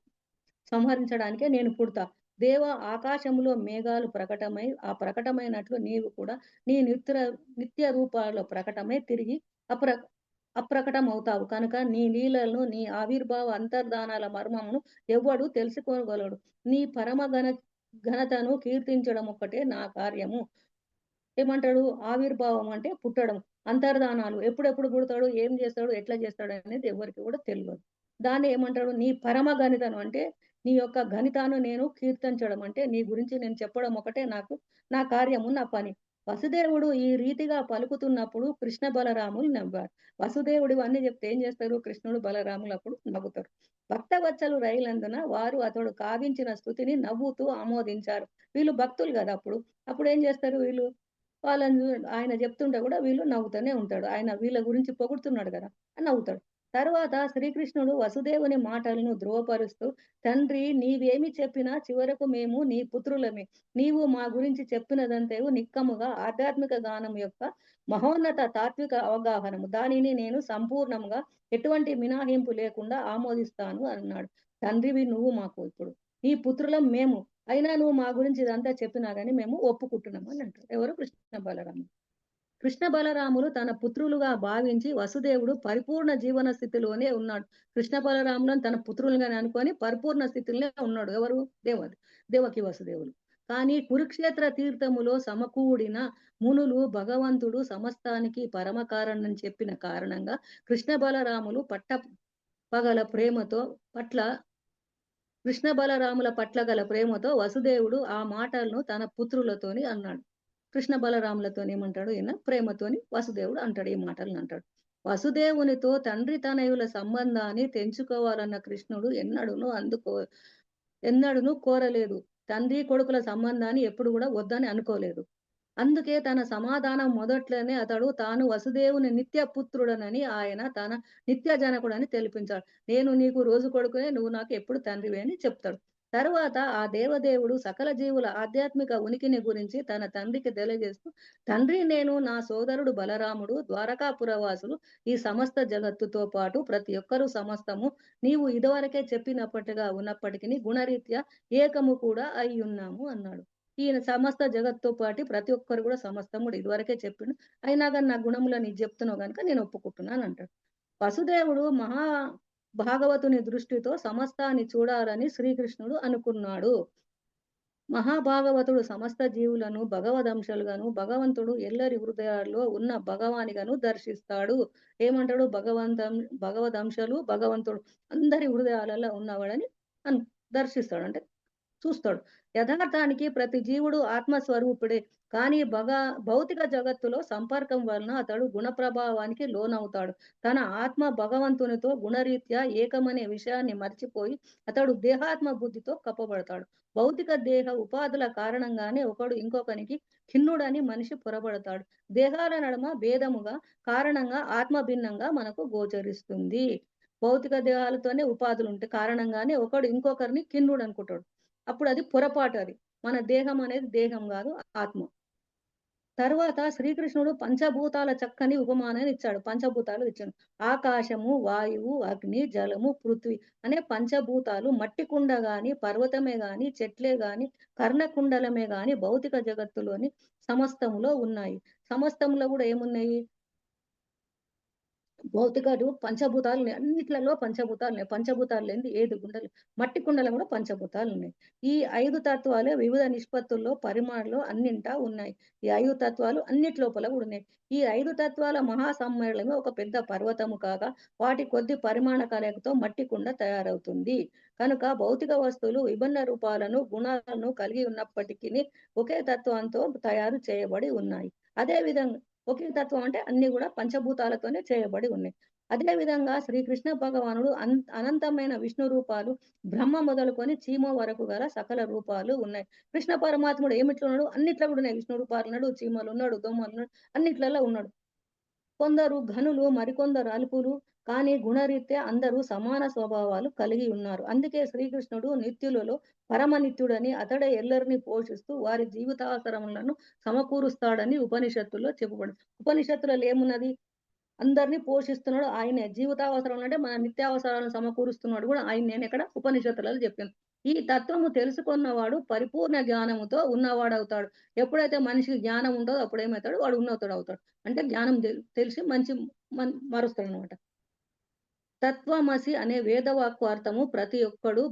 S1: సంహరించడానికే నేను పుడతా. దేవ ఆకాశములో మేఘాలు ప్రకటమై ఆ ప్రకటమైనట్లు నీవు కూడా నీ నిత్య రూపాల్లో ప్రకటమై తిరిగి అప్ర అప్రకటమవుతావు కనుక నీ లీలలను నీ ఆవిర్భావ అంతర్ధానాల మర్మమును ఎవ్వడు తెలుసుకోగలడు. నీ పరమ ఘనతను కీర్తించడం ఒక్కటే నా కార్యము. ఏమంటాడు? ఆవిర్భావం అంటే పుట్టడం. అంతర్ధానాలు ఎప్పుడెప్పుడు పుడతాడు? ఏం చేస్తాడు? ఎట్లా చేస్తాడు? అనేది ఎవరికి కూడా తెలియదు. దాన్ని ఏమంటాడు? నీ పరమ గణితను అంటే నీ యొక్క గణితాను నేను కీర్తించడం అంటే నీ గురించి నేను చెప్పడం ఒకటే నాకు నా కార్యము, నా పని. వసుదేవుడు ఈ రీతిగా పలుకుతున్నప్పుడు కృష్ణ బలరాములు నవ్వారు. వసుదేవుడు అన్ని చెప్తే ఏం చేస్తారు? కృష్ణుడు బలరాములు అప్పుడు నవ్వుతారు. భక్తవత్సలు రైలందున వారు అతడు కావించిన స్థుతిని నవ్వుతూ ఆమోదించారు. వీళ్ళు భక్తులు కదా అప్పుడు. అప్పుడు ఏం చేస్తారు వీళ్ళు? వాళ్ళని ఆయన చెప్తుంటే కూడా వీళ్ళు నవ్వుతూనే ఉంటాడు. ఆయన వీళ్ళ గురించి పొగుడుతున్నాడు కదా అని నవ్వుతాడు. తరువాత శ్రీకృష్ణుడు వసుదేవుని మాటలను ధృవపరుస్తూ, తండ్రి నీవేమి చెప్పినా చివరకు మేము నీ పుత్రులమే. నీవు మా గురించి చెప్పినదంతయు నిక్కముగా ఆధ్యాత్మిక గానం యొక్క మహోన్నత తాత్విక అవగాహనము. దానిని నేను సంపూర్ణంగా ఎటువంటి మినహాయింపు లేకుండా ఆమోదిస్తాను అన్నాడు. తండ్రివి నువ్వు మాకు ఇప్పుడు. నీ పుత్రులం మేము. అయినా నువ్వు మా గురించి ఇదంతా చెప్పినా గానీ మేము ఒప్పుకుంటున్నాము అని అంటారు. ఎవరు? కృష్ణ బలరాములు. కృష్ణ బలరాములు తన పుత్రులుగా భావించి వసుదేవుడు పరిపూర్ణ జీవన స్థితిలోనే ఉన్నాడు. కృష్ణ బలరాములను తన పుత్రులుగానే అనుకొని పరిపూర్ణ స్థితిలోనే ఉన్నాడు. ఎవరు? దేవకి వసుదేవులు. కానీ కురుక్షేత్ర తీర్థములో సమకూడిన మునులు భగవంతుడు సమస్తానికి పరమ కారణం చెప్పిన కారణంగా కృష్ణ బలరాములు పగల ప్రేమతో పట్ల కృష్ణ బలరాముల పట్ల గల ప్రేమతో వసుదేవుడు ఆ మాటలను తన పుత్రులతోని అన్నాడు. కృష్ణ బలరాములతో ఏమంటాడు? ఈయన ప్రేమతోని వసుదేవుడు అంటాడు. ఈ మాటలను అంటాడు. వసుదేవునితో తండ్రి తనయుల సంబంధాన్ని తెంచుకోవాలన్న కృష్ణుడు ఎన్నడూను కోరలేదు. తండ్రి కొడుకుల సంబంధాన్ని ఎప్పుడు కూడా వద్దని అనుకోలేదు. అందుకే తన సమాధానం మొదట్లోనే అతడు తాను వసుదేవుని నిత్య పుత్రుడనని ఆయన తన నిత్య జనకుడని తెలిపించాడు. నేను నీకు రోజు కొడుకునే, నువ్వు నాకు ఎప్పుడు తండ్రివే అని చెప్తాడు. తరువాత ఆ దేవదేవుడు సకల జీవుల ఆధ్యాత్మిక ఉనికిని గురించి తన తండ్రికి తెలియజేస్తూ, తండ్రి నేను నా సోదరుడు బలరాముడు ద్వారకాపురవాసులు ఈ సమస్త జగత్తుతో పాటు ప్రతి ఒక్కరూ సమస్తము నీవు ఇదివరకే చెప్పినప్పటిగా ఉన్నప్పటికీ గుణరీత్యా ఏకము కూడా అయి ఉన్నాము అన్నాడు. ఈయన సమస్త జగత్తో పాటు ప్రతి ఒక్కరు కూడా సమస్తముడు ఇదివరకే చెప్పిండు. అయినా కానీ నా గుణములను నీకు చెప్తున్నావు కనుక నేను ఒప్పుకుంటున్నాను అంటాడు. వసుదేవుడు భాగవతుని దృష్టితో సమస్తాన్ని చూడాలని శ్రీకృష్ణుడు అనుకున్నాడు. మహాభాగవతుడు సమస్త జీవులను భగవదంశలుగాను భగవంతుడు ఎల్లరి హృదయాల్లో ఉన్న భగవానిగాను దర్శిస్తాడు. ఏమంటాడు? భగవదంశలు భగవంతుడు అందరి హృదయాలలో ఉన్నవాడని దర్శిస్తాడు. అంటే చూస్తాడు. యథార్థానికి ప్రతి జీవుడు ఆత్మస్వరూపుడే. కానీ భౌతిక జగత్తులో సంపర్కం వలన అతడు గుణప్రభావానికి లోనవుతాడు. తన ఆత్మ భగవంతునితో గుణరీత్యా ఏకమనే విషయాన్ని మర్చిపోయి అతడు దేహాత్మ బుద్ధితో కప్పబడతాడు. భౌతిక దేహ ఉపాధుల కారణంగానే ఒకడు ఇంకొకనికి ఖిన్నుడని మనిషి పొరబడతాడు. దేహాల నడుమ భేదముగా కారణంగా ఆత్మ భిన్నంగా మనకు గోచరిస్తుంది. భౌతిక దేహాలతోనే ఉపాధులు ఉంటాయి కారణంగానే ఒకడు ఇంకొకరిని ఖిన్నుడు అనుకుంటాడు. అప్పుడు అది పొరపాటు. అది మన దేహం అనేది దేహం కాదు, ఆత్మ. తర్వాత శ్రీకృష్ణుడు పంచభూతాల చక్కని ఉపమానాన్ని ఇచ్చాడు. పంచభూతాలు ఇచ్చాడు. ఆకాశము, వాయువు, అగ్ని, జలము, పృథ్వీ అనే పంచభూతాలు మట్టి కుండ గాని, పర్వతమే గాని, చెట్లే గాని, కర్ణకుండలమే గాని భౌతిక జగత్తులోని సమస్తములో ఉన్నాయి. సమస్తంలో కూడా ఏమున్నాయి? భౌతికాలు పంచభూతాలు ఉన్నాయి. అన్నిట్లలో పంచభూతాలు ఉన్నాయి. పంచభూతాలు లేనిది ఏది ఉండదు. మట్టి కుండలో కూడా పంచభూతాలు ఉన్నాయి. ఈ 5 తత్వాలే వివిధ నిష్పత్తుల్లో, పరిమాణంలో అన్నింటా ఉన్నాయి. ఈ 5 తత్వాలు అన్నిటి లోపల కూడా ఉన్నాయి. ఈ 5 తత్వాల మహాసమ్మేళనమే ఒక పెద్ద పర్వతము కాగా వాటి కొద్ది పరిమాణ కలయికతో మట్టి కుండ తయారవుతుంది. కనుక భౌతిక వస్తువులు విభిన్న రూపాలను, గుణాలను కలిగి ఉన్నప్పటికీ ఒకే తత్వంతో తయారు చేయబడి ఉన్నాయి. అదే విధంగా ఒకే తత్వం అంటే అన్ని కూడా పంచభూతాలతోనే చేయబడి ఉన్నాయి. అదే విధంగా శ్రీకృష్ణ భగవానుడు అనంతమైన విష్ణు రూపాలు, బ్రహ్మ మొదలుకొని చీమ వరకు గల సకల రూపాలు ఉన్నాయి. కృష్ణ పరమాత్ముడు ఏమిట్లో ఉన్నాడు? అన్నిట్లో కూడా ఉన్నాయి. విష్ణు రూపాలు ఉన్నాడు, చీమలు ఉన్నాడు, దోమలు ఉన్నాడు, అన్నిట్లలో ఉన్నాడు. కొందరు ఘనులు, మరికొందరు అల్పులు, కానీ గుణరీత్యా అందరూ సమాన స్వభావాలు కలిగి ఉన్నారు. అందుకే శ్రీకృష్ణుడు నిత్యులలో పరమ నిత్యుడని, అతడే ఎల్లరిని పోషిస్తూ వారి జీవితావసరములను సమకూరుస్తాడని ఉపనిషత్తుల్లో చెప్పబడింది. ఉపనిషత్తులలో ఏమున్నది? అందరినీ పోషిస్తున్నాడు ఆయనే. జీవితావసరాలు అంటే మన నిత్యావసరాలను సమకూరుస్తున్నాడు కూడా ఆయన. నేను ఇక్కడ ఉపనిషత్తులలో చెప్పాను. ఈ తత్వము తెలుసుకున్నవాడు పరిపూర్ణ జ్ఞానముతో ఉన్నవాడవుతాడు. ఎప్పుడైతే మనిషికి జ్ఞానం ఉంటుందో అప్పుడు ఏమవుతాడు? వాడు ఉన్నతుడు అవుతాడు. అంటే జ్ఞానం తెలిసి మంచి మరుస్తాడు అనమాట. తత్వమసి అనే వేదవాక్కు అర్థము ప్రతి ఒక్కడు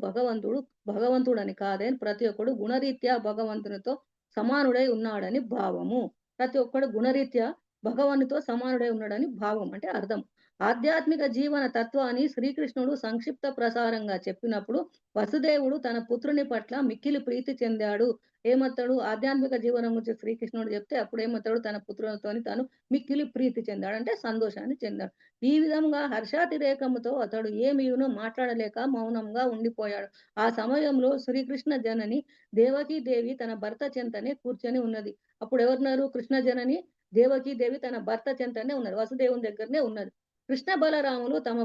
S1: భగవంతుడని కాదని, ప్రతి ఒక్కడు గుణరీత్యా భగవంతునితో సమానుడై ఉన్నాడని భావము. ప్రతి ఒక్కడు గుణరీత్యా భగవానుతో సమానుడై ఉన్నాడని భావం అంటే అర్థం. ఆధ్యాత్మిక జీవన తత్వాన్ని శ్రీకృష్ణుడు సంక్షిప్త ప్రసారంగా చెప్పినప్పుడు వసుదేవుడు తన పుత్రుని పట్ల మిక్కిలి ప్రీతి చెందాడు. ఏమవుతాడు? ఆధ్యాత్మిక జీవనం గురించి శ్రీకృష్ణుడు చెప్తే అప్పుడు ఏమవుతాడు? తన పుత్రులతోని తాను మిక్కిలి ప్రీతి చెందాడు అంటే సంతోషాన్ని చెందాడు. ఈ విధంగా హర్షాతిరేకముతో అతడు ఏమీయును మాట్లాడలేక మౌనంగా ఉండిపోయాడు. ఆ సమయంలో శ్రీకృష్ణ జనని దేవకీదేవి తన భర్త చెంతనే కూర్చొని ఉన్నది. అప్పుడు ఎవరున్నారు? కృష్ణ జనని దేవకీదేవి తన భర్త చెంతనే ఉన్నారు, వసుదేవుని దగ్గరనే ఉన్నది. కృష్ణ బలరాములు తమ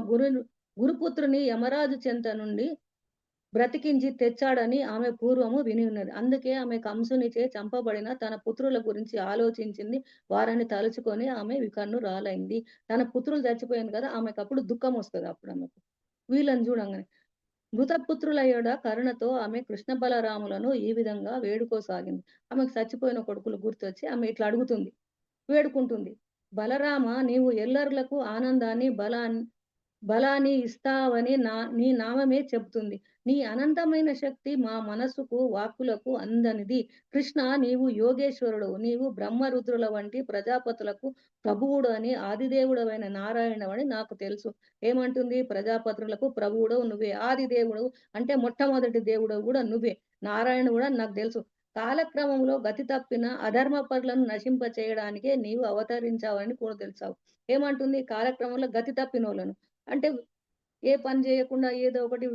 S1: గురుపుత్రుని యమరాజు చెంత నుండి బ్రతికించి తెచ్చాడని ఆమె పూర్వము విని ఉన్నది. అందుకే ఆమె కంసునిచే చంపబడిన తన పుత్రుల గురించి ఆలోచించింది. వారిని తలుచుకొని ఆమె వికన్నురాలైంది. తన పుత్రులు చచ్చిపోయింది కదా, ఆమెకు అప్పుడు దుఃఖం వస్తుంది. అప్పుడు ఆమెకు వీళ్ళని చూడంగానే మృతపుత్రులయ్యడ కరుణతో ఆమె కృష్ణ బలరాములను ఈ విధంగా వేడుకోసాగింది. ఆమెకు చచ్చిపోయిన కొడుకులు గుర్తొచ్చి ఆమె ఇట్లా అడుగుతుంది, వేడుకుంటుంది. బలరామ, నీవు ఎల్లరులకు ఆనందాన్ని, బలాన్ని ఇస్తావని నీ నామమే చెబుతుంది. నీ అనంతమైన శక్తి మా మనస్సుకు, వాక్కులకు అందనిది. కృష్ణ, నీవు యోగేశ్వరుడు. నీవు బ్రహ్మరుద్రుల వంటి ప్రజాపతులకు ప్రభువుడు అని, ఆదిదేవుడవైన నారాయణ అని నాకు తెలుసు. ఏమంటుంది? ప్రజాపతులకు ప్రభువుడు నువ్వే, ఆదిదేవుడు అంటే మొట్టమొదటి దేవుడు కూడా నువ్వే, నారాయణ కూడా నాకు తెలుసు. కాలక్రమంలో గతి తప్పిన అధర్మ పరులను నశింప చేయడానికే నీవు అవతరించావని కూడా తెలుసావు. ఏమంటుంది? కాలక్రమంలో గతి తప్పిన వాళ్ళను అంటే ఏ పని చేయకుండా ఏదో ఒకటి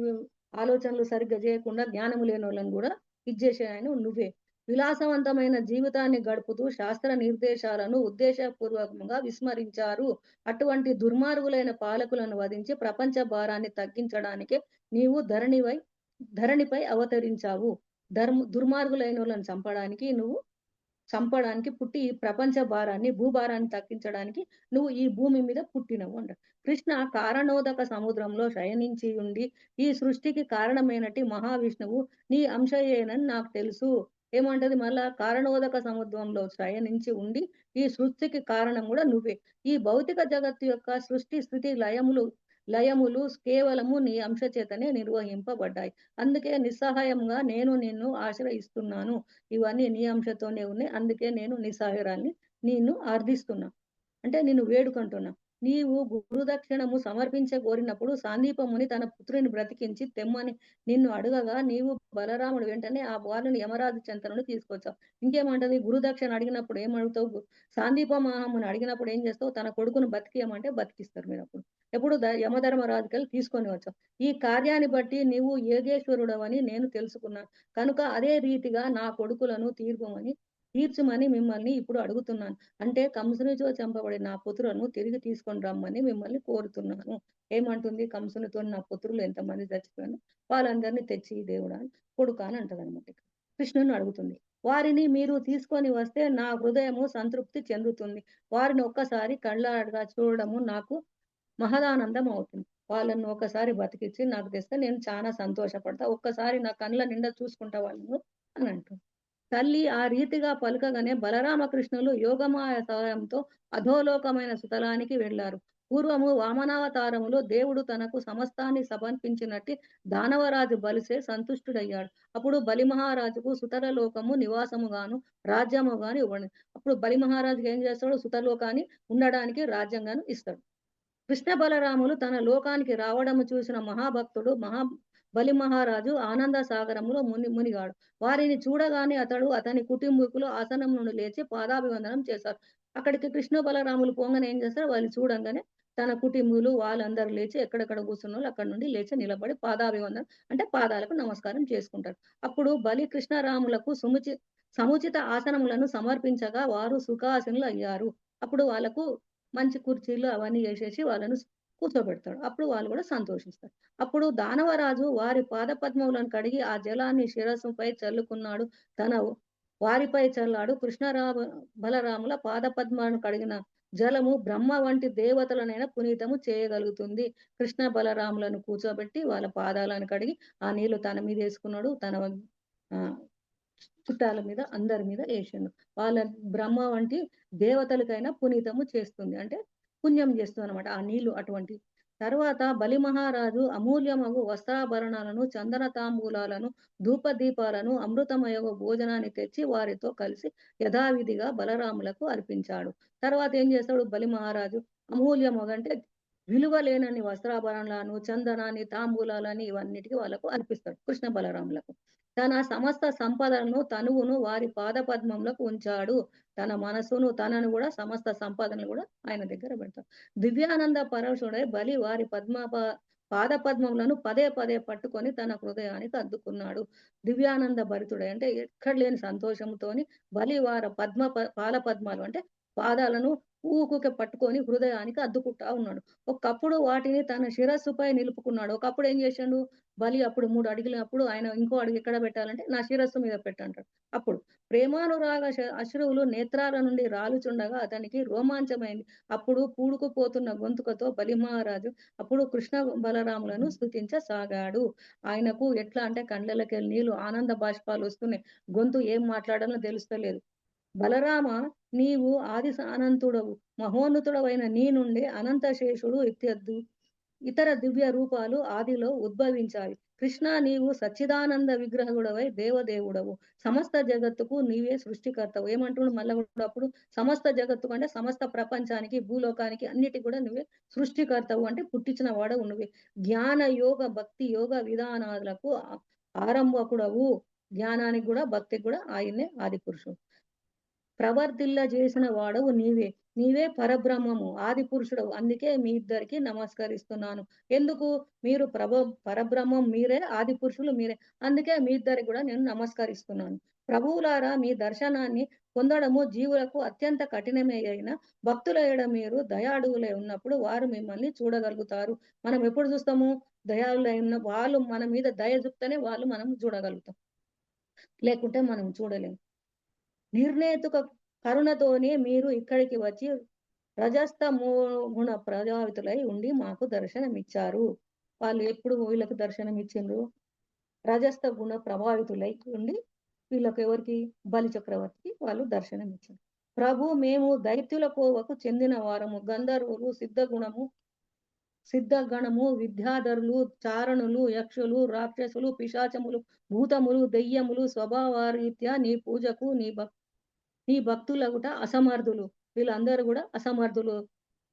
S1: ఆలోచనలు సరిగ్గా చేయకుండా జ్ఞానం లేని వాళ్ళని కూడా ఇచ్చేసే ఆయన నువ్వే. విలాసవంతమైన జీవితాన్ని గడుపుతూ శాస్త్ర నిర్దేశాలను ఉద్దేశపూర్వకంగా విస్మరించారు. అటువంటి దుర్మార్గులైన పాలకులను వధించి ప్రపంచ భారాన్ని తగ్గించడానికే నీవు ధరణిపై అవతరించావు. దుర్మార్గులైన వాళ్ళని చంపడానికి పుట్టి ఈ ప్రపంచ భారాన్ని, భూభారాన్ని తగ్గించడానికి నువ్వు ఈ భూమి మీద పుట్టినవు అంట. కృష్ణ కారణోదక సముద్రంలో శయనించి ఉండి ఈ సృష్టికి కారణమైనటి మహావిష్ణువు నీ అంశయేనని నాకు తెలుసు. ఏమంటది మళ్ళా? కారణోదక సముద్రంలో శయనించి ఉండి ఈ సృష్టికి కారణం కూడా నువ్వే. ఈ భౌతిక జగత్తు యొక్క సృష్టి, స్థితి, లయములు కేవలము నీ అంశ చేతనే నిర్వహింపబడ్డాయి. అందుకే నిస్సహాయంగా నేను నిన్ను ఆశ్రయిస్తున్నాను. ఇవన్నీ నీ అంశతోనే ఉన్నాయి. అందుకే నేను నిస్సహాయురాల్ని నిన్ను అర్థిస్తున్నా, అంటే నిన్ను వేడుకుంటున్నా. నీవు గురుదక్షిణము సమర్పించగోరినప్పుడు సాందీపముని తన పుత్రుని బ్రతికించి తెమ్మని నిన్ను అడగగా నీవు బలరాముడు వెంటనే ఆ బాలుని యమరాజు చెంత నుండి తీసుకొచ్చావు. ఇంకేమంటది? గురుదక్షిణ అడిగినప్పుడు ఏమడుగుతావు? సాందీప మహాముని అడిగినప్పుడు ఏం చేస్తావు? తన కొడుకును బతికియమంటే బతికిస్తారు మీరు అప్పుడు. ఎప్పుడు యమధర్మరాజుకెళ్ళి తీసుకొని వచ్చావు. ఈ కార్యాన్ని బట్టి నీవు యోగేశ్వరుడవని నేను తెలుసుకున్నాను. కనుక అదే రీతిగా నా కొడుకులను తీర్చుమని మిమ్మల్ని ఇప్పుడు అడుగుతున్నాను. అంటే కంసునితో చంపబడి నా పుత్రులను తిరిగి తీసుకొని రమ్మని మిమ్మల్ని కోరుతున్నాను. ఏమంటుంది? కంసునితో నా పుత్రులు ఎంతమంది చచ్చిపోయాను వాళ్ళందరినీ తెచ్చి దేవుడా కొడుకా అని అంటది అనమాట. కృష్ణుని అడుగుతుంది. వారిని మీరు తీసుకొని వస్తే నా హృదయము సంతృప్తి చెందుతుంది. వారిని ఒక్కసారి కళ్ళారా చూడడము నాకు మహదానందం అవుతుంది. వాళ్ళను ఒకసారి బతికిచ్చి నాకు తెస్తే నేను చాలా సంతోషపడతా. ఒక్కసారి నా కళ్ళ నిండా చూసుకుంటా వాళ్ళను అని అంటుంది. తల్లి ఆ రీతిగా పలుకగానే బలరామకృష్ణులు యోగమాయ సహాయంతో అధోలోకమైన సుతలానికి వెళ్లారు. పూర్వము వామనావతారములో దేవుడు తనకు సమస్తాన్ని సమర్పించినట్టు దానవరాజు బలిసే సంతుష్టుడయ్యాడు. అప్పుడు బలి మహారాజుకు సుతరలోకము నివాసముగాను రాజ్యముగాను ఇవ్వండి. అప్పుడు బలి మహారాజుకి ఏం చేస్తాడు? సుతలోకాన్ని ఉండడానికి రాజ్యంగాను ఇస్తాడు. కృష్ణ బలరాములు తన లోకానికి రావడము చూసిన మహాభక్తుడు బలి మహారాజు ఆనంద సాగరములో మునిగాడు. వారిని చూడగానే అతని కుటుంబీకులు ఆసనం నుండి లేచి పాదాభివందనం చేశారు. అక్కడికి కృష్ణ బలరాములు పోగానే ఏం చేస్తారు? వాళ్ళు చూడంగానే తన కుటుంబీకులు వాళ్ళందరూ లేచి ఎక్కడెక్కడ కూర్చున్న వాళ్ళు అక్కడ నుండి లేచి నిలబడి పాదాభివందనం అంటే పాదాలకు నమస్కారం చేసుకుంటారు. అప్పుడు బలి కృష్ణరాములకు సముచిత ఆసనములను సమర్పించగా వారు సుఖాసనులు అయ్యారు. అప్పుడు వాళ్ళకు మంచి కుర్చీలు అవన్నీ వేసేసి వాళ్ళను కూర్చోబెడతాడు. అప్పుడు వాళ్ళు కూడా సంతోషిస్తారు. అప్పుడు దానవరాజు వారి పాదపద్మములను కడిగి ఆ జలాన్ని శిరస్సుపై చల్లుకున్నాడు. తన వారిపై చల్లాడు. బలరాముల పాదపద్మాలను కడిగిన జలము బ్రహ్మ వంటి దేవతలనైనా పునీతము చేయగలుగుతుంది. కృష్ణ బలరాములను కూర్చోబెట్టి వాళ్ళ పాదాలను కడిగి ఆ నీళ్లు తన మీద వేసుకున్నాడు. తన ఆ చుట్టాల మీద అందరి మీద వేసిండు. వాళ్ళ బ్రహ్మ వంటి దేవతలకైనా పునీతము చేస్తుంది. అంటే పుణ్యం చేస్తుంది అనమాట ఆ నీళ్లు అటువంటి. తర్వాత బలి మహారాజు అమూల్యమగు వస్త్రాభరణాలను, చందన తాంబూలాలను, ధూపదీపాలను, అమృతమయ భోజనాన్ని తెచ్చి వారితో కలిసి యథావిధిగా బలరాములకు అర్పించాడు. తర్వాత ఏం చేస్తాడు బలి మహారాజు? అమూల్యమగు అంటే విలువ లేనన్ని వస్త్రాభరణాలను, చందనాన్ని, తాంబూలాలని ఇవన్నిటికీ వాళ్ళకు అర్పిస్తాడు కృష్ణ బలరాములకు. తన సమస్త సంపదను తనువును వారి పాదపద్మంలోకి ఉంచాడు. తన మనసును తనను కూడా సమస్త సంపదను కూడా ఆయన దగ్గర పెడతాడు. దివ్యానంద పరవశుడై బలి వారి పాదపద్మములను పదే పదే పట్టుకొని తన హృదయానికి అద్దుకున్నాడు. దివ్యానంద భరితుడై అంటే ఎక్కడ లేని సంతోషంతోని బలి వారి పాల పద్మాలు అంటే పాదాలను ఊకుకే పట్టుకొని హృదయానికి అద్దుకుంటా ఉన్నాడు. ఒకప్పుడు వాటిని తన శిరస్సుపై నిలుపుకున్నాడు. ఒకప్పుడు ఏం చేశాడు బలి? అప్పుడు 3 అడుగులప్పుడు ఆయన ఇంకో అడుగు ఎక్కడ పెట్టాలంటే నా శిరస్సు మీద పెట్టంటాడు. అప్పుడు ప్రేమానురాగ అశ్రువులు నేత్రాల నుండి రాలుచుండగా అతనికి రోమాంచమైంది. అప్పుడు పూడుకుపోతున్న గొంతుకతో బలి మహారాజు అప్పుడు కృష్ణ బలరాములను స్తుతించసాగాడు. ఆయనకు ఎట్లా అంటే కండ్లకెళ్ళి నీళ్లు ఆనంద బాష్పాలు వస్తున్నాయి. గొంతు ఏం మాట్లాడాలో తెలుస్తలేదు. బలరామ, నీవు ఆది అనంతుడవు, మహోన్నతుడవైన నీ నుండి అనంతశేషుడు ఇతర దివ్య రూపాలు ఆదిలో ఉద్భవించాయి. కృష్ణ, నీవు సచ్చిదానంద విగ్రహుడవై దేవదేవుడవు, సమస్త జగత్తుకు నీవే సృష్టికర్తవు. ఏమంటున్నాడు మళ్ళా కూడా అప్పుడు? సమస్త జగత్తుకు అంటే సమస్త ప్రపంచానికి, భూలోకానికి అన్నిటికి కూడా నువ్వే సృష్టికర్తవు అంటే పుట్టించిన వాడవు నువ్వే. జ్ఞాన యోగ భక్తి యోగ విధానాలకు ఆరంభకుడవు. జ్ఞానానికి కూడా భక్తికి కూడా ఆయన్నే ఆది పురుషుడు. ప్రవర్తిల్ల చేసిన వాడవు నీవే. నీవే పరబ్రహ్మము, ఆది పురుషుడవు. అందుకే మీ ఇద్దరికి నమస్కరిస్తున్నాను. ఎందుకు? మీరు పరబ్రహ్మం మీరే, ఆది పురుషులు మీరే. అందుకే మీ ఇద్దరికి కూడా నేను నమస్కరిస్తున్నాను. ప్రభువులారా, మీ దర్శనాన్ని పొందడము జీవులకు అత్యంత కఠినమే అయిన భక్తుల ఎడ మీరు దయాళువులై ఉన్నప్పుడు వారు మిమ్మల్ని చూడగలుగుతారు. మనం ఎప్పుడు చూస్తాము? దయాళులై ఉన్న వాళ్ళు మన మీద దయ చూపుతేనే వాళ్ళు మనం చూడగలుగుతాం, లేకుంటే మనం చూడలేము. నిర్ణేతుక కరుణతోనే మీరు ఇక్కడికి వచ్చి గుణ ప్రభావితులై ఉండి మాకు దర్శనమిచ్చారు. వాళ్ళు ఎప్పుడు వీళ్ళకి దర్శనం ఇచ్చిండ్రు? రజస్త గుణ ప్రభావితులై ఉండి వీళ్ళకి ఎవరికి? బలి చక్రవర్తికి వాళ్ళు దర్శనం ఇచ్చారు. ప్రభు, మేము దైత్యుల కోవకు చెందిన వారము. గంధర్వులు, సిద్ధగణము, విద్యాధరులు, చారణులు, యక్షులు, రాక్షసులు, పిశాచములు, భూతములు, దెయ్యములు స్వభావరీత్యా నీ పూజకు నీ భక్తులగుట అసమర్థులు. వీళ్ళందరూ కూడా అసమర్థులు.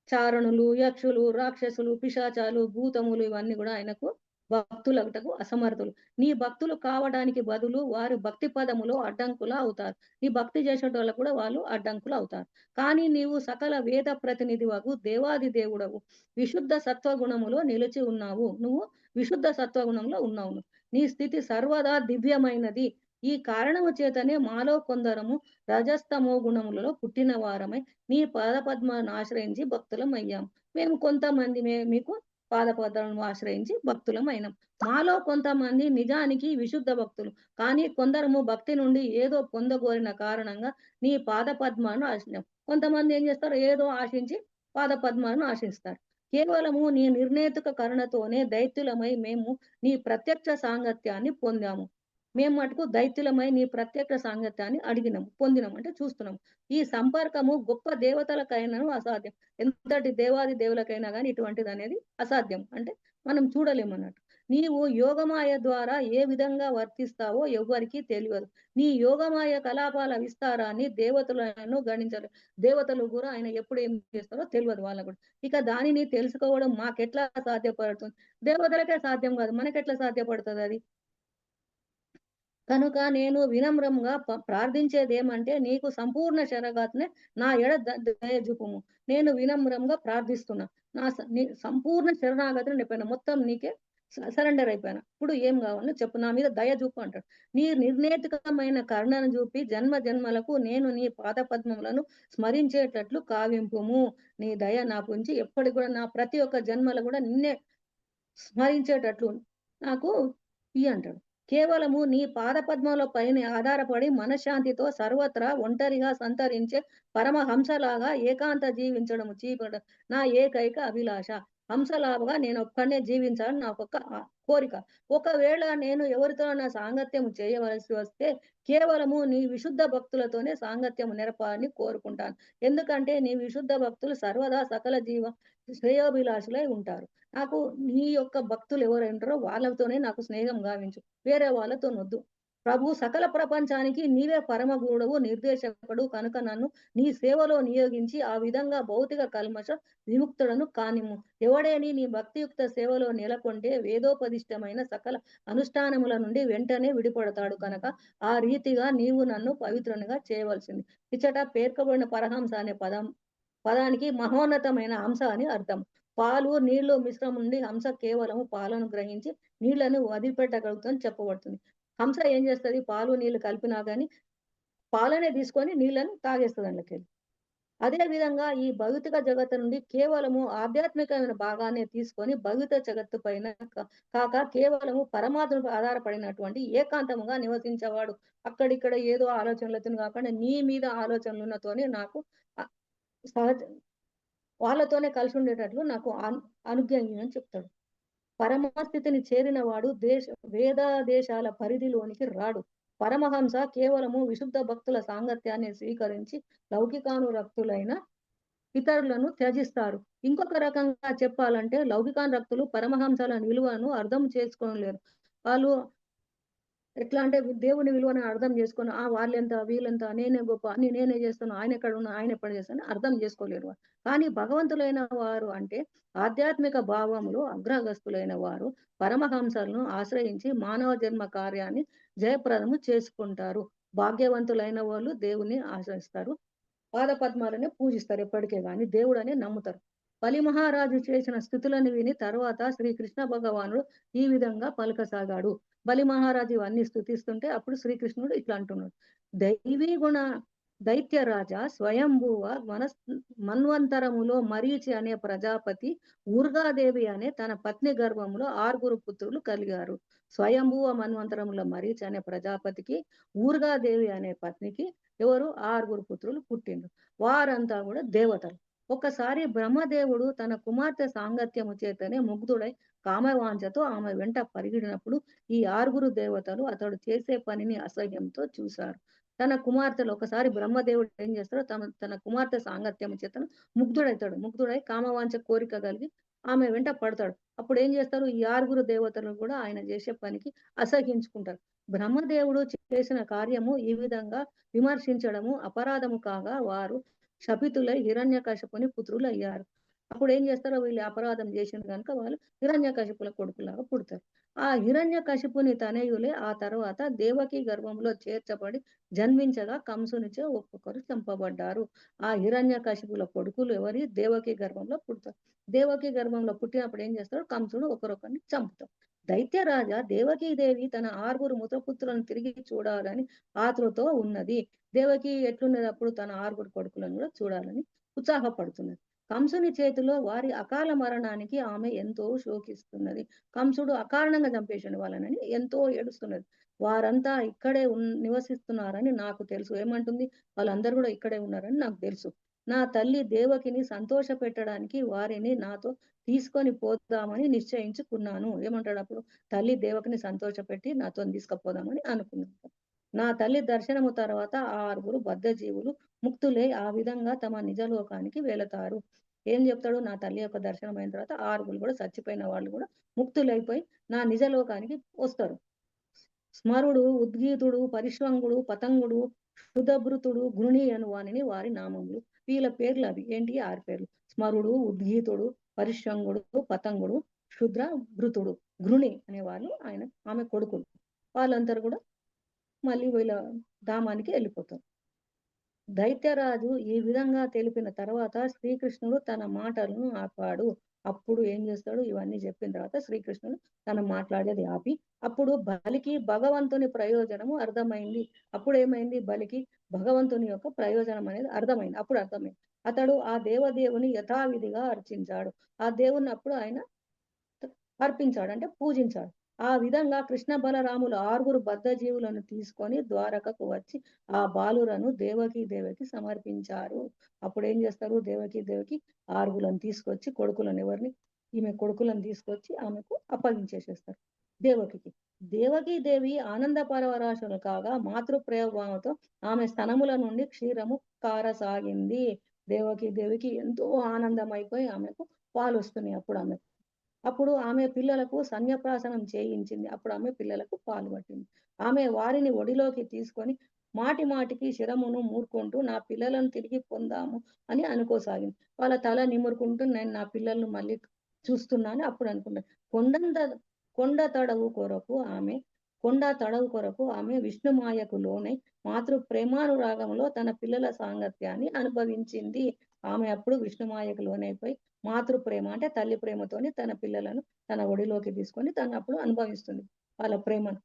S1: చారణులు, యక్షులు, రాక్షసులు, పిశాచాలు, భూతములు ఇవన్నీ కూడా ఆయనకు భక్తులగుటకు అసమర్థులు. నీ భక్తులు కావడానికి బదులు వారు భక్తి పదములో అడ్డంకులు అవుతారు. నీ భక్తి చేసేటోళ్ళకు కూడా వాళ్ళు అడ్డంకులు అవుతారు. కానీ నీవు సకల వేద ప్రతినిధివగు దేవాది దేవుడవు, విశుద్ధ సత్వగుణములో నిలిచి ఉన్నావు. నువ్వు విశుద్ధ సత్వగుణంలో ఉన్నావు. నీ స్థితి సర్వదా దివ్యమైనది. ఈ కారణము చేతనే మాలో కొందరము రజస్తమో గుణములలో పుట్టిన వారమై నీ పాదపద్మాలను ఆశ్రయించి భక్తులం అయ్యాం. మేము కొంతమంది మీకు పాదపద్మాలను ఆశ్రయించి భక్తులం అయినాం. మాలో కొంతమంది నిజానికి విశుద్ధ భక్తులు, కానీ కొందరము భక్తి నుండి ఏదో పొందగోరిన కారణంగా నీ పాదపద్మాలను ఆశ్రయం. కొంతమంది ఏం చేస్తారు, ఏదో ఆశించి పాదపద్మాలను ఆశిస్తారు. కేవలము నీ నిర్ణేతుక కరుణతోనే దైత్యులమై మేము నీ ప్రత్యక్ష సాంగత్యాన్ని పొందాము. మేము మటుకు దైత్యులమై నీ ప్రత్యక్ష సాంగత్యాన్ని అడిగినాము, పొందినాము, అంటే చూస్తున్నాము. ఈ సంపర్కము గొప్ప దేవతలకైనా అసాధ్యం. ఎంతటి దేవాది దేవులకైనా కానీ ఇటువంటిది అనేది అసాధ్యం, అంటే మనం చూడలేమన్నట్టు. నీవు యోగమాయ ద్వారా ఏ విధంగా వర్తిస్తావో ఎవ్వరికీ తెలియదు. నీ యోగమాయ కలాపాల విస్తారాన్ని దేవతలను గణించరు. దేవతలు కూడా ఆయన ఎప్పుడు ఏం చేస్తారో తెలియదు వాళ్ళకు కూడా. ఇక దానిని తెలుసుకోవడం మాకెట్లా సాధ్యపడుతుంది? దేవతలకే సాధ్యం కాదు, మనకెట్లా సాధ్యపడుతుంది అది? కనుక నేను వినమ్రంగా ప్రార్థించేది ఏమంటే, నీకు సంపూర్ణ శరణాగతినే నా ఎడ దయ చూపుము. నేను వినమ్రంగా ప్రార్థిస్తున్నా. సంపూర్ణ శరణాగతిని అయిపోయినా, మొత్తం నీకే సరెండర్ అయిపోయినా. ఇప్పుడు ఏం కావాలో చెప్పు, నా మీద దయ చూపు అంటాడు. నీ నిర్ణేతకమైన కరుణను చూపి జన్మ జన్మలకు నేను నీ పాద పద్మములను స్మరించేటట్లు కావింపుము. నీ దయ నా పుంచి ఎప్పటికి కూడా నా ప్రతి ఒక్క జన్మలు కూడా నిన్నే స్మరించేటట్లు నాకు అంటాడు. కేవలము నీ పాదపద్మంలో పైన ఆధారపడి మనశ్శాంతితో సర్వత్రా ఒంటరిగా సంతరించే పరమహంసలాగా ఏకాంత జీవించడం చీపడం నా ఏకైక అభిలాష. హంసలాగా నేను ఒక్కనే జీవించాలని నాకు ఒక కోరిక. ఒకవేళ నేను ఎవరితో నా సాంగత్యం చేయవలసి వస్తే కేవలము నీ విశుద్ధ భక్తులతోనే సాంగత్యం నెరపాలని కోరుకుంటాను. ఎందుకంటే నీ విశుద్ధ భక్తులు సర్వదా సకల జీవ శ్రేయోభిలాషులై ఉంటారు. నాకు నీ యొక్క భక్తులు ఎవరైంటారో వాళ్ళతోనే నాకు స్నేహం గావించు, వేరే వాళ్ళతో వద్దు. ప్రభు, సకల ప్రపంచానికి నీవే పరమ గురుడవు, నిర్దేశకుడు కనుక నన్ను నీ సేవలో నియోగించి ఆ విధంగా భౌతిక కల్మష విముక్తుడను కానిమ్ము. ఎవడేని నీ భక్తియుక్త సేవలో నెలకొంటే వేదోపదిష్టమైన సకల అనుష్ఠానముల నుండి వెంటనే విడిపడతాడు కనుక ఆ రీతిగా నీవు నన్ను పవిత్రునిగా చేయవలసింది. ఇచ్చట పేర్కొబడిన పరహంస అనే పదానికి మహోన్నతమైన హంస అని అర్థం. పాలు నీళ్లు మిశ్రమం నుండి హంస కేవలము పాలను గ్రహించి నీళ్లను వదిలిపెట్టగలుగుతుందని చెప్పబడుతుంది. హంస ఏం చేస్తుంది? పాలు నీళ్లు కలిపినా కానీ పాలనే తీసుకొని నీళ్లను తాగేస్తుంది అందులోకెళ్ళి. అదే విధంగా ఈ భౌతిక జగత్తు నుండి కేవలము ఆధ్యాత్మికమైన భాగాన్ని తీసుకొని భౌతిక జగత్తు పైన కాక కేవలము పరమాత్మకు ఆధారపడినటువంటి ఏకాంతముగా నివసించేవాడు. అక్కడిక్కడ ఏదో ఆలోచనలతో కాకుండా నీ మీద ఆలోచనలున్నతోనే నాకు సహజ వాళ్ళతోనే కలిసి ఉండేటట్లు నాకు అనుజ్ఞని చెప్తాడు. పరమస్థితిని చేరిన వాడు వేద దేశాల పరిధిలోనికి రాడు. పరమహంస కేవలము విశుద్ధ భక్తుల సాంగత్యాన్ని స్వీకరించి లౌకికానురక్తులైన ఇతరులను త్యజిస్తారు. ఇంకొక రకంగా చెప్పాలంటే లౌకికానురక్తులు పరమహంసల విలువను అర్థం చేసుకోలేరు. వాళ్ళు ఎట్లా అంటే దేవుని విలువను అర్థం చేసుకొని వాళ్ళెంత వీళ్ళెంత, నేనే గొప్ప, నేనే చేస్తాను, ఆయన ఎక్కడ ఉన్నా, ఆయన ఎప్పుడు చేస్తాను అర్థం చేసుకోలేరు. కానీ భగవంతులైన వారు అంటే ఆధ్యాత్మిక భావములు అగ్రగస్తులైన వారు పరమహంసలను ఆశ్రయించి మానవ జన్మ కార్యాన్ని జయప్రదము చేసుకుంటారు. భాగ్యవంతులైన వాళ్ళు దేవుని ఆశ్రయిస్తారు, పాదపద్మాలనే పూజిస్తారు ఎప్పటికే, కానీ దేవుడనే నమ్ముతారు. బలి మహారాజు చేసిన స్థితులను విని తర్వాత శ్రీకృష్ణ భగవానుడు ఈ విధంగా పలకసాగాడు. బలి మహారాజు ఇవన్నీ స్థుతిస్తుంటే అప్పుడు శ్రీకృష్ణుడు ఇట్లా అంటున్నాడు. దైవీ గుణ దైత్యరాజ స్వయంభువ మన్వంతరములో మరీచి అనే ప్రజాపతి ఊర్గాదేవి అనే తన పత్ని గర్భంలో 6 పుత్రులు కలిగారు. స్వయంభువ మన్వంతరములో మరీచి అనే ప్రజాపతికి ఊర్గాదేవి అనే పత్నికి ఎవరు 6 పుత్రులు పుట్టిండ్రు. వారంతా కూడా దేవతలు. ఒకసారి బ్రహ్మదేవుడు తన కుమార్తె సాంగత్యము చేతనే ముగ్ధుడై కామవాంఛతో ఆమె వెంట పరిగిడినప్పుడు ఈ 6 దేవతలు అతడు చేసే పనిని అసహ్యంతో చూశారు. తన కుమార్తెలు ఒకసారి బ్రహ్మదేవుడు ఏం చేస్తాడో తన కుమార్తె సాంగత్యం చేతను ముగ్ధుడై కామవాంఛ కోరిక కలిగి ఆమె వెంట పడతాడు. అప్పుడు ఏం చేస్తారు? ఈ 6 దేవతలు కూడా ఆయన చేసే పనికి అసహించుకుంటారు. బ్రహ్మదేవుడు చేసిన కార్యము ఈ విధంగా విమర్శించడము అపరాధము కాగా వారు శపితులై హిరణ్యకశపుని పుత్రులు అయ్యారు. అప్పుడు ఏం చేస్తారో వీళ్ళు అపరాధం చేసింది కనుక వాళ్ళు హిరణ్యకశిపుల కొడుకులాగా పుడతారు. ఆ హిరణ్యకశిపుని తనయులే ఆ తర్వాత దేవకి గర్భంలో చేర్చబడి జన్మించగా కంసునిచే ఒక్కొక్కరు చంపబడ్డారు. ఆ హిరణ్యకశిపుల కొడుకులు ఎవరి దేవకి గర్భంలో పుడతారు. దేవకి గర్భంలో పుట్టినప్పుడు ఏం చేస్తాడు, కంసుడు ఒకరొకరిని చంపుతాడు. దైత్యరాజా దేవకీదేవి తన 6 ముతపుత్రులను తిరిగి చూడాలని ఆతృతో ఉన్నది. దేవకి ఎట్లున్నది అప్పుడు తన 6 కొడుకులను కూడా చూడాలని ఉత్సాహపడుతున్నది. కంసుని చేతిలో వారి అకాల మరణానికి ఆమె ఎంతో శోకిస్తున్నది. కంసుడు అకారణంగా చంపేసిన వాళ్ళని ఎంతో ఏడుస్తున్నది. వారంతా ఇక్కడే నివసిస్తున్నారని నాకు తెలుసు. ఏమంటుంది, వాళ్ళందరూ కూడా ఇక్కడే ఉన్నారని నాకు తెలుసు. నా తల్లి దేవకిని సంతోష పెట్టడానికి వారిని నాతో తీసుకొని పోదామని నిశ్చయించుకున్నాను. ఏమంటాడు అప్పుడు, తల్లి దేవకిని సంతోష పెట్టి నాతో తీసుకుపోదామని అనుకున్నాను. నా తల్లి దర్శనము తర్వాత ఆ 6 బద్ధజీవులు ముక్తులై ఆ విధంగా తమ నిజలోకానికి వెళతారు. ఏం చెప్తాడు, నా తల్లి యొక్క దర్శనం అయిన తర్వాత 6 కూడా చచ్చిపోయిన వాళ్ళు కూడా ముక్తులైపోయి నా నిజలోకానికి వస్తారు. స్మరుడు, ఉద్గీతుడు, పరిశ్వంగుడు, పతంగుడు, క్షుధభృతుడు, గృణి అను వానిని వారి నామములు. వీళ్ళ పేర్లు అవి ఏంటి, 6 పేర్లు. స్మరుడు, ఉద్గీతుడు, పరిశ్వంగుడు, పతంగుడు, క్షుద్ర భృతుడు, గృణి అనే వాళ్ళు ఆమె కొడుకులు. వాళ్ళందరూ కూడా మళ్ళీ వీళ్ళ ధామానికి వెళ్ళిపోతారు. దైత్యరాజు ఈ విధంగా తెలిపిన తర్వాత శ్రీకృష్ణుడు తన మాటలను ఆపాడు. అప్పుడు ఏం చేస్తాడు, ఇవన్నీ చెప్పిన తర్వాత శ్రీకృష్ణుడు తన మాట్లాడేది ఆపి, అప్పుడు బలికి భగవంతుని ప్రయోజనము అర్థమైంది. అప్పుడు ఏమైంది, బలికి భగవంతుని యొక్క ప్రయోజనం అనేది అర్థమైంది. అప్పుడు అర్థమైంది. అతడు ఆ దేవదేవుని యథావిధిగా అర్చించాడు. ఆ దేవుని అప్పుడు ఆయన అర్పించాడు, అంటే పూజించాడు. ఆ విధంగా కృష్ణ బలరాములు 6 బద్ధజీవులను తీసుకొని ద్వారకకు వచ్చి ఆ బాలురను దేవకి సమర్పించారు. అప్పుడు ఏం చేస్తారు, దేవకి 6 తీసుకొచ్చి కొడుకులను ఎవరిని, ఈమె కొడుకులను తీసుకొచ్చి ఆమెకు అప్పగించేసేస్తారు దేవకి దేవి ఆనంద పరవరాశులు కాగా మాతృప్రయోగంతో ఆమె స్తనముల నుండి క్షీరము కారసాగింది. దేవకి దేవికి ఎంతో ఆనందం అయిపోయి ఆమెకు పాలు వస్తున్నాయి. అప్పుడు ఆమె పిల్లలకు సన్యప్రాసనం చేయించింది. అప్పుడు ఆమె పిల్లలకు పాలు పట్టింది. ఆమె వారిని ఒడిలోకి తీసుకొని మాటి మాటికి శిరమును మూర్కుంటూ నా పిల్లలను తిరిగి పొందాము అని అనుకోసాగింది. వాళ్ళ తల నిమురుకుంటూ నేను నా పిల్లలను మళ్ళీ చూస్తున్నాను అప్పుడు అనుకున్నాను. కొండ తడవు కొరకు ఆమె విష్ణుమాయకు లోనై మాతృ ప్రేమానురాగంలో తన పిల్లల సాంగత్యాన్ని అనుభవించింది. ఆమె అప్పుడు విష్ణుమాయకు లోనైపోయి మాతృ ప్రేమ అంటే తల్లి ప్రేమతోని తన పిల్లలను తన ఒడిలోకి తీసుకొని తను అప్పుడు అనుభవిస్తుంది వాళ్ళ ప్రేమను.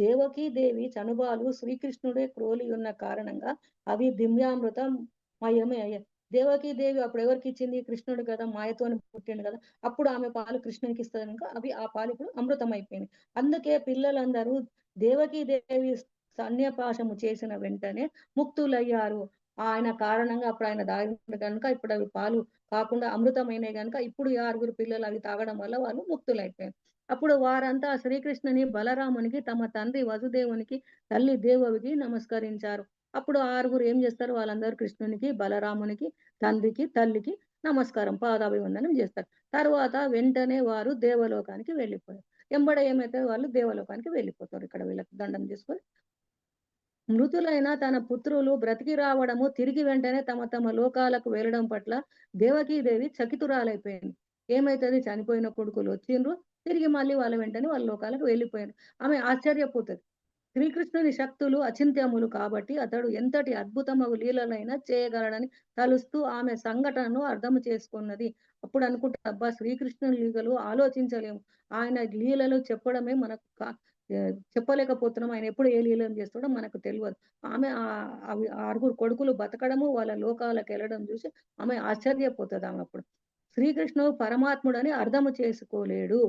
S1: దేవకీ దేవి చనుబాలు శ్రీకృష్ణుడే క్రోలి ఉన్న కారణంగా అవి దివ్యామృతం మయమే అయ్యాయి. దేవకీ దేవి అప్పుడు ఎవరికి ఇచ్చింది, కృష్ణుడు కదా, మాయతోని పుట్టిండు కదా, అప్పుడు ఆమె పాలు కృష్ణునికి ఇస్తుంది కనుక అవి ఆ పాలు ఇప్పుడు అమృతం అయిపోయింది. అందుకే పిల్లలందరూ దేవకీ దేవి సన్యపాశము చేసిన వెంటనే ముక్తులయ్యారు. ఆయన కారణంగా అప్పుడు ఆయన దాగిండు కనుక ఇప్పుడు అవి పాలు కాకుండా అమృతమైనవి కనుక ఇప్పుడు ఈ 6 పిల్లలు అవి తాగడం వల్ల వాళ్ళు ముక్తులైపోయారు. అప్పుడు వారంతా శ్రీకృష్ణుని బలరామునికి తమ తండ్రి వసుదేవునికి తల్లి దేవవికి నమస్కరించారు. అప్పుడు 6 ఏం చేస్తారు, వాళ్ళందరూ కృష్ణునికి బలరామునికి తండ్రికి తల్లికి నమస్కారం పాదాభివందనం చేస్తారు. తర్వాత వెంటనే వారు దేవలోకానికి వెళ్ళిపోయారు. ఎంబడ ఏమైతే వాళ్ళు దేవలోకానికి వెళ్ళిపోతారు. ఇక్కడ వీళ్ళకి దండం చేసుకొని మృతులైన తన పుత్రులు బ్రతికి రావడము, తిరిగి వెంటనే తమ తమ లోకాలకు వెళ్ళడం పట్ల దేవకీదేవి చకితురాలైపోయింది. ఏమైతుంది, చనిపోయిన కొడుకులు వచ్చిండ్రు, తిరిగి మళ్ళీ వాళ్ళ వెంటనే వాళ్ళ లోకాలకు వెళ్ళిపోయారు. ఆమె ఆశ్చర్యపోతుంది. శ్రీకృష్ణుని శక్తులు అచింత్యములు కాబట్టి అతడు ఎంతటి అద్భుతమగు లీలలైనా చేయగలడని తలుస్తూ ఆమె సంఘటనను అర్థం చేసుకున్నది. అప్పుడు అనుకుంటా, అబ్బా శ్రీకృష్ణుని లీలలు ఆలోచించలేము, ఆయన లీలలు చెప్పడమే మనకు చెప్పలేకపోతున్నాం, ఆయన ఎప్పుడు ఏ లీలను చేస్తాడో మనకు తెలియదు. ఆమె అవి 6 కొడుకులు బతకడము, వాళ్ళ లోకాలకు వెళ్ళడం చూసి ఆమె ఆశ్చర్యపోతుంది. ఆమె అప్పుడు శ్రీకృష్ణుడు పరమాత్ముడని అర్థము చేసుకోలేడు.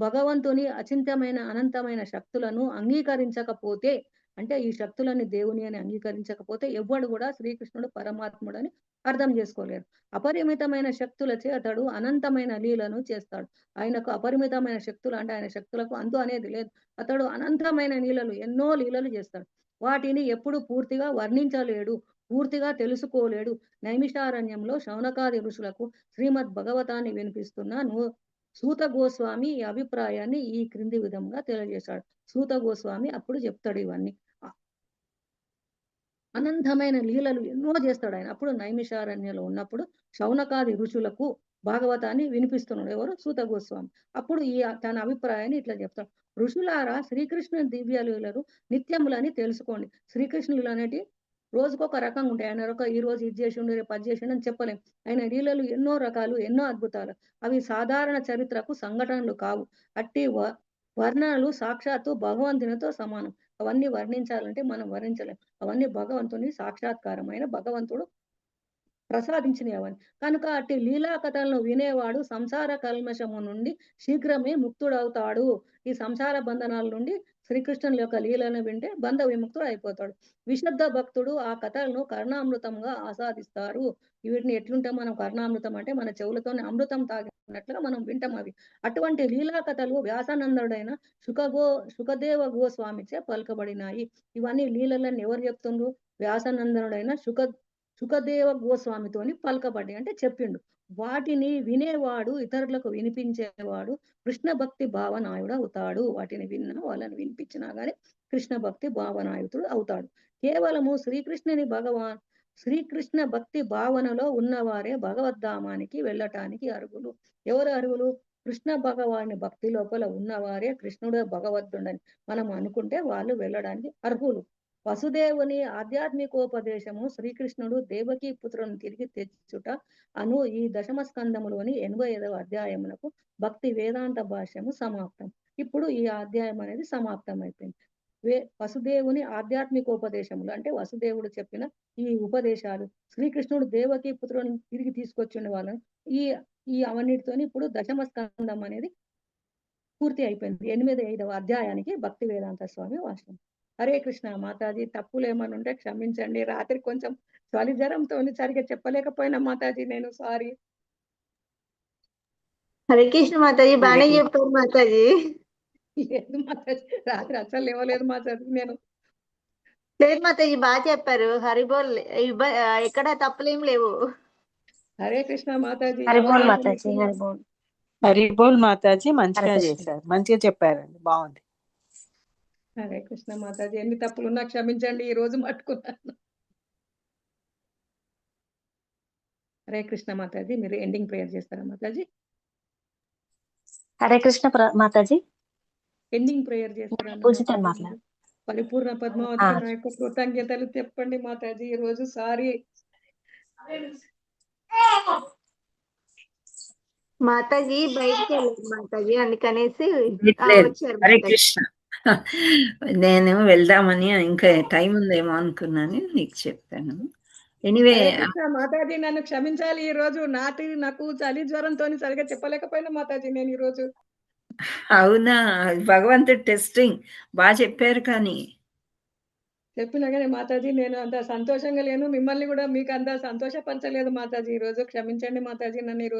S1: భగవంతుని అచింత్యమైన అనంతమైన శక్తులను అంగీకరించకపోతే, అంటే ఈ శక్తులని దేవుని అని అంగీకరించకపోతే ఎవ్వడు కూడా శ్రీకృష్ణుడు పరమాత్ముడని అర్థం చేసుకోలేరు. అపరిమితమైన శక్తులచే అతడు అనంతమైన లీలను చేస్తాడు. ఆయనకు అపరిమితమైన శక్తులు అంటే ఆయన శక్తులకు అంతు అనేది లేదు. అతడు అనంతమైన లీలలు, ఎన్నో లీలలు చేస్తాడు. వాటిని ఎప్పుడు పూర్తిగా వర్ణించలేడు, పూర్తిగా తెలుసుకోలేడు. నైమిషారణ్యంలో శౌనకాది ఋషులకు శ్రీమద్ భగవతాన్ని వినిపిస్తున్న సూత గోస్వామి ఈ అభిప్రాయాన్ని ఈ క్రింది విధంగా తెలియజేశాడు. సూత గోస్వామి అప్పుడు చెప్తాడు ఇవన్నీ. అనంతమైన లీలలు ఎన్నో చేస్తాడు ఆయన. అప్పుడు నైమిషారణ్యంలో ఉన్నప్పుడు శౌనకాది ఋషులకు భాగవతాన్ని వినిపిస్తున్నాడు. ఎవరు? సూత గోస్వామి. అప్పుడు తన అభిప్రాయాన్ని ఇట్లా చెప్తాడు. ఋషులారా, శ్రీకృష్ణుని దివ్య లీలలు నిత్యములని తెలుసుకోండి. శ్రీకృష్ణులు అనేటి రోజుకొక రకంగా ఉంటాయి. ఆయన ఈ రోజు ఇది చేసిండు, రేపు అది చేసిండు అని చెప్పలేం. ఆయన లీలలు ఎన్నో రకాలు, ఎన్నో అద్భుతాలు. అవి సాధారణ చరిత్రకు సంఘటనలు కావు. అట్టి వర్ణనలు సాక్షాత్తు భగవంతునితో సమానం. అవన్నీ వర్ణించాలంటే మనం వర్ణించలేం. అవన్నీ భగవంతుని సాక్షాత్కారమైన భగవంతుడు ప్రసాదించినవి అవన్నీ. కనుక అట్టి లీలా కథలను వినేవాడు సంసార కల్మషము నుండి శీఘ్రమే ముక్తుడవుతాడు. ఈ సంసార బంధనాల నుండి శ్రీకృష్ణుని యొక్క లీలను వింటే బంధ విముక్తుడు అయిపోతాడు. విశుద్ధ భక్తుడు ఆ కథలను కర్ణామృతంగా ఆస్వాదిస్తారు. వీటిని ఎట్లుంటే మనం కర్ణామృతం అంటే మన చెవులతోనే అమృతం తాగినట్లుగా మనం వింటాం అవి. అటువంటి లీలా కథలు వ్యాసానందుడైన సుఖదేవ గోస్వామిచే పలుకబడినాయి. ఇవన్నీ లీలలను ఎవరు చెప్తుండ్రు? వ్యాసానందనుడైన సుఖదేవ గోస్వామితోని పలకబడ్డాయి అంటే చెప్పిండు. వాటిని వినేవాడు, ఇతరులకు వినిపించేవాడు కృష్ణ భక్తి భావనాయుడు అవుతాడు. వాటిని విన్నా, వాళ్ళని వినిపించినా గానీ కృష్ణ భక్తి భావనాయుతుడు అవుతాడు. కేవలము శ్రీకృష్ణ భక్తి భావనలో ఉన్నవారే భగవద్ధామానికి వెళ్ళటానికి అర్హులు. ఎవరు అర్హులు? కృష్ణ భగవాని భక్తి లోపల ఉన్నవారే కృష్ణుడు భగవద్దుడని మనం అనుకుంటే వాళ్ళు వెళ్ళడానికి అర్హులు. వసుదేవుని ఆధ్యాత్మికోపదేశము శ్రీకృష్ణుడు దేవకీ పుత్రులను తిరిగి తెచ్చుట అను ఈ దశమ స్కందములోని 85వ అధ్యాయమునకు భక్తి వేదాంత భాష్యము సమాప్తం. ఇప్పుడు ఈ అధ్యాయం అనేది సమాప్తం అయిపోయింది. వసుదేవుని ఆధ్యాత్మికోపదేశములు అంటే వసుదేవుడు చెప్పిన ఈ ఉపదేశాలు, శ్రీకృష్ణుడు దేవకీ పుత్రులను తిరిగి తీసుకొచ్చిన వాళ్ళని ఈ అవన్నిటితోని ఇప్పుడు దశమ స్కందం అనేది పూర్తి అయిపోయింది. 85వ అధ్యాయానికి భక్తి వేదాంత స్వామి భాష్యం. హరే కృష్ణ మాతాజీ, తప్పులు ఏమైనా ఉంటే క్షమించండి. రాత్రి కొంచెం చలి జ్వరంతో సరిగ్గా చెప్పలేకపోయినా మాతాజీ, నేను సారీ.
S4: హరే కృష్ణ మాతాజీ, బాగానే చెప్పారు మాతాజీ.
S1: లేదు మాతాజీ, రాత్రి అసలు లేవలేదు మాతాజీ నేను.
S4: లేదు మాతాజీ, బాగా చెప్పారు. హరిబోల్ ఎక్కడ తప్పులేం లేవు.
S1: హరే కృష్ణ మాతాజీ.
S2: హరిబోల్ మాతాజీ, హరిబోల్.
S3: హరిబోల్ మాతాజీ, మంచిగా
S2: హరే కృష్ణ.
S3: చేశారు, మంచిగా చెప్పారండి, బాగుంది.
S1: హరే కృష్ణ మాతాజీ, ఎన్ని తప్పులు ఉన్నా క్షమించండి, ఈ రోజు మట్టుకున్నాను. హరే కృష్ణ మాతాజీ, మీరు ఎండింగ్ ప్రేయర్ చేస్తారా మాతాజీ?
S2: హరే కృష్ణ మాతాజీ.
S1: ఎండింగ్ ప్రేయర్ చేస్తారా
S2: పూజితం
S1: మాతాజీ?
S2: మాట్లాడు.
S1: పరిపూర్ణ పద్మావతి నా యొక్క కృతజ్ఞతలు చెప్పండి మాతాజీ. ఈ రోజు సారీ
S4: మాతాజీ బయటికి వెళ్ళారు మాతాజీ, అందుకనేసి
S5: లేదు.
S4: వచ్చారు
S5: హరే
S4: మాతాజీ.
S5: కృష్ణ. నేను వెళ్దామని ఇంకా టైం ఉందేమో అనుకున్నాను, నీకు చెప్పాను. ఎనీవే,
S1: హరే కృష్ణ మాతాజీ, నన్ను క్షమించాలి. ఈ రోజు నాకు చలి జ్వరంతో సరిగా చెప్పలేకపోయినా మాతాజీ నేను ఈ రోజు.
S5: అవునా, భగవంతుడి టెస్టింగ్ బాగా చెప్పారు. కానీ
S1: చెప్పినా కానీ మాతాజీ నేను అంత సంతోషంగా లేను, మిమ్మల్ని కూడా మీకు అంత సంతోషపరచలేదు మాతాజీ. ఈ రోజు క్షమించండి మాతాజీ నన్ను ఈ రోజు.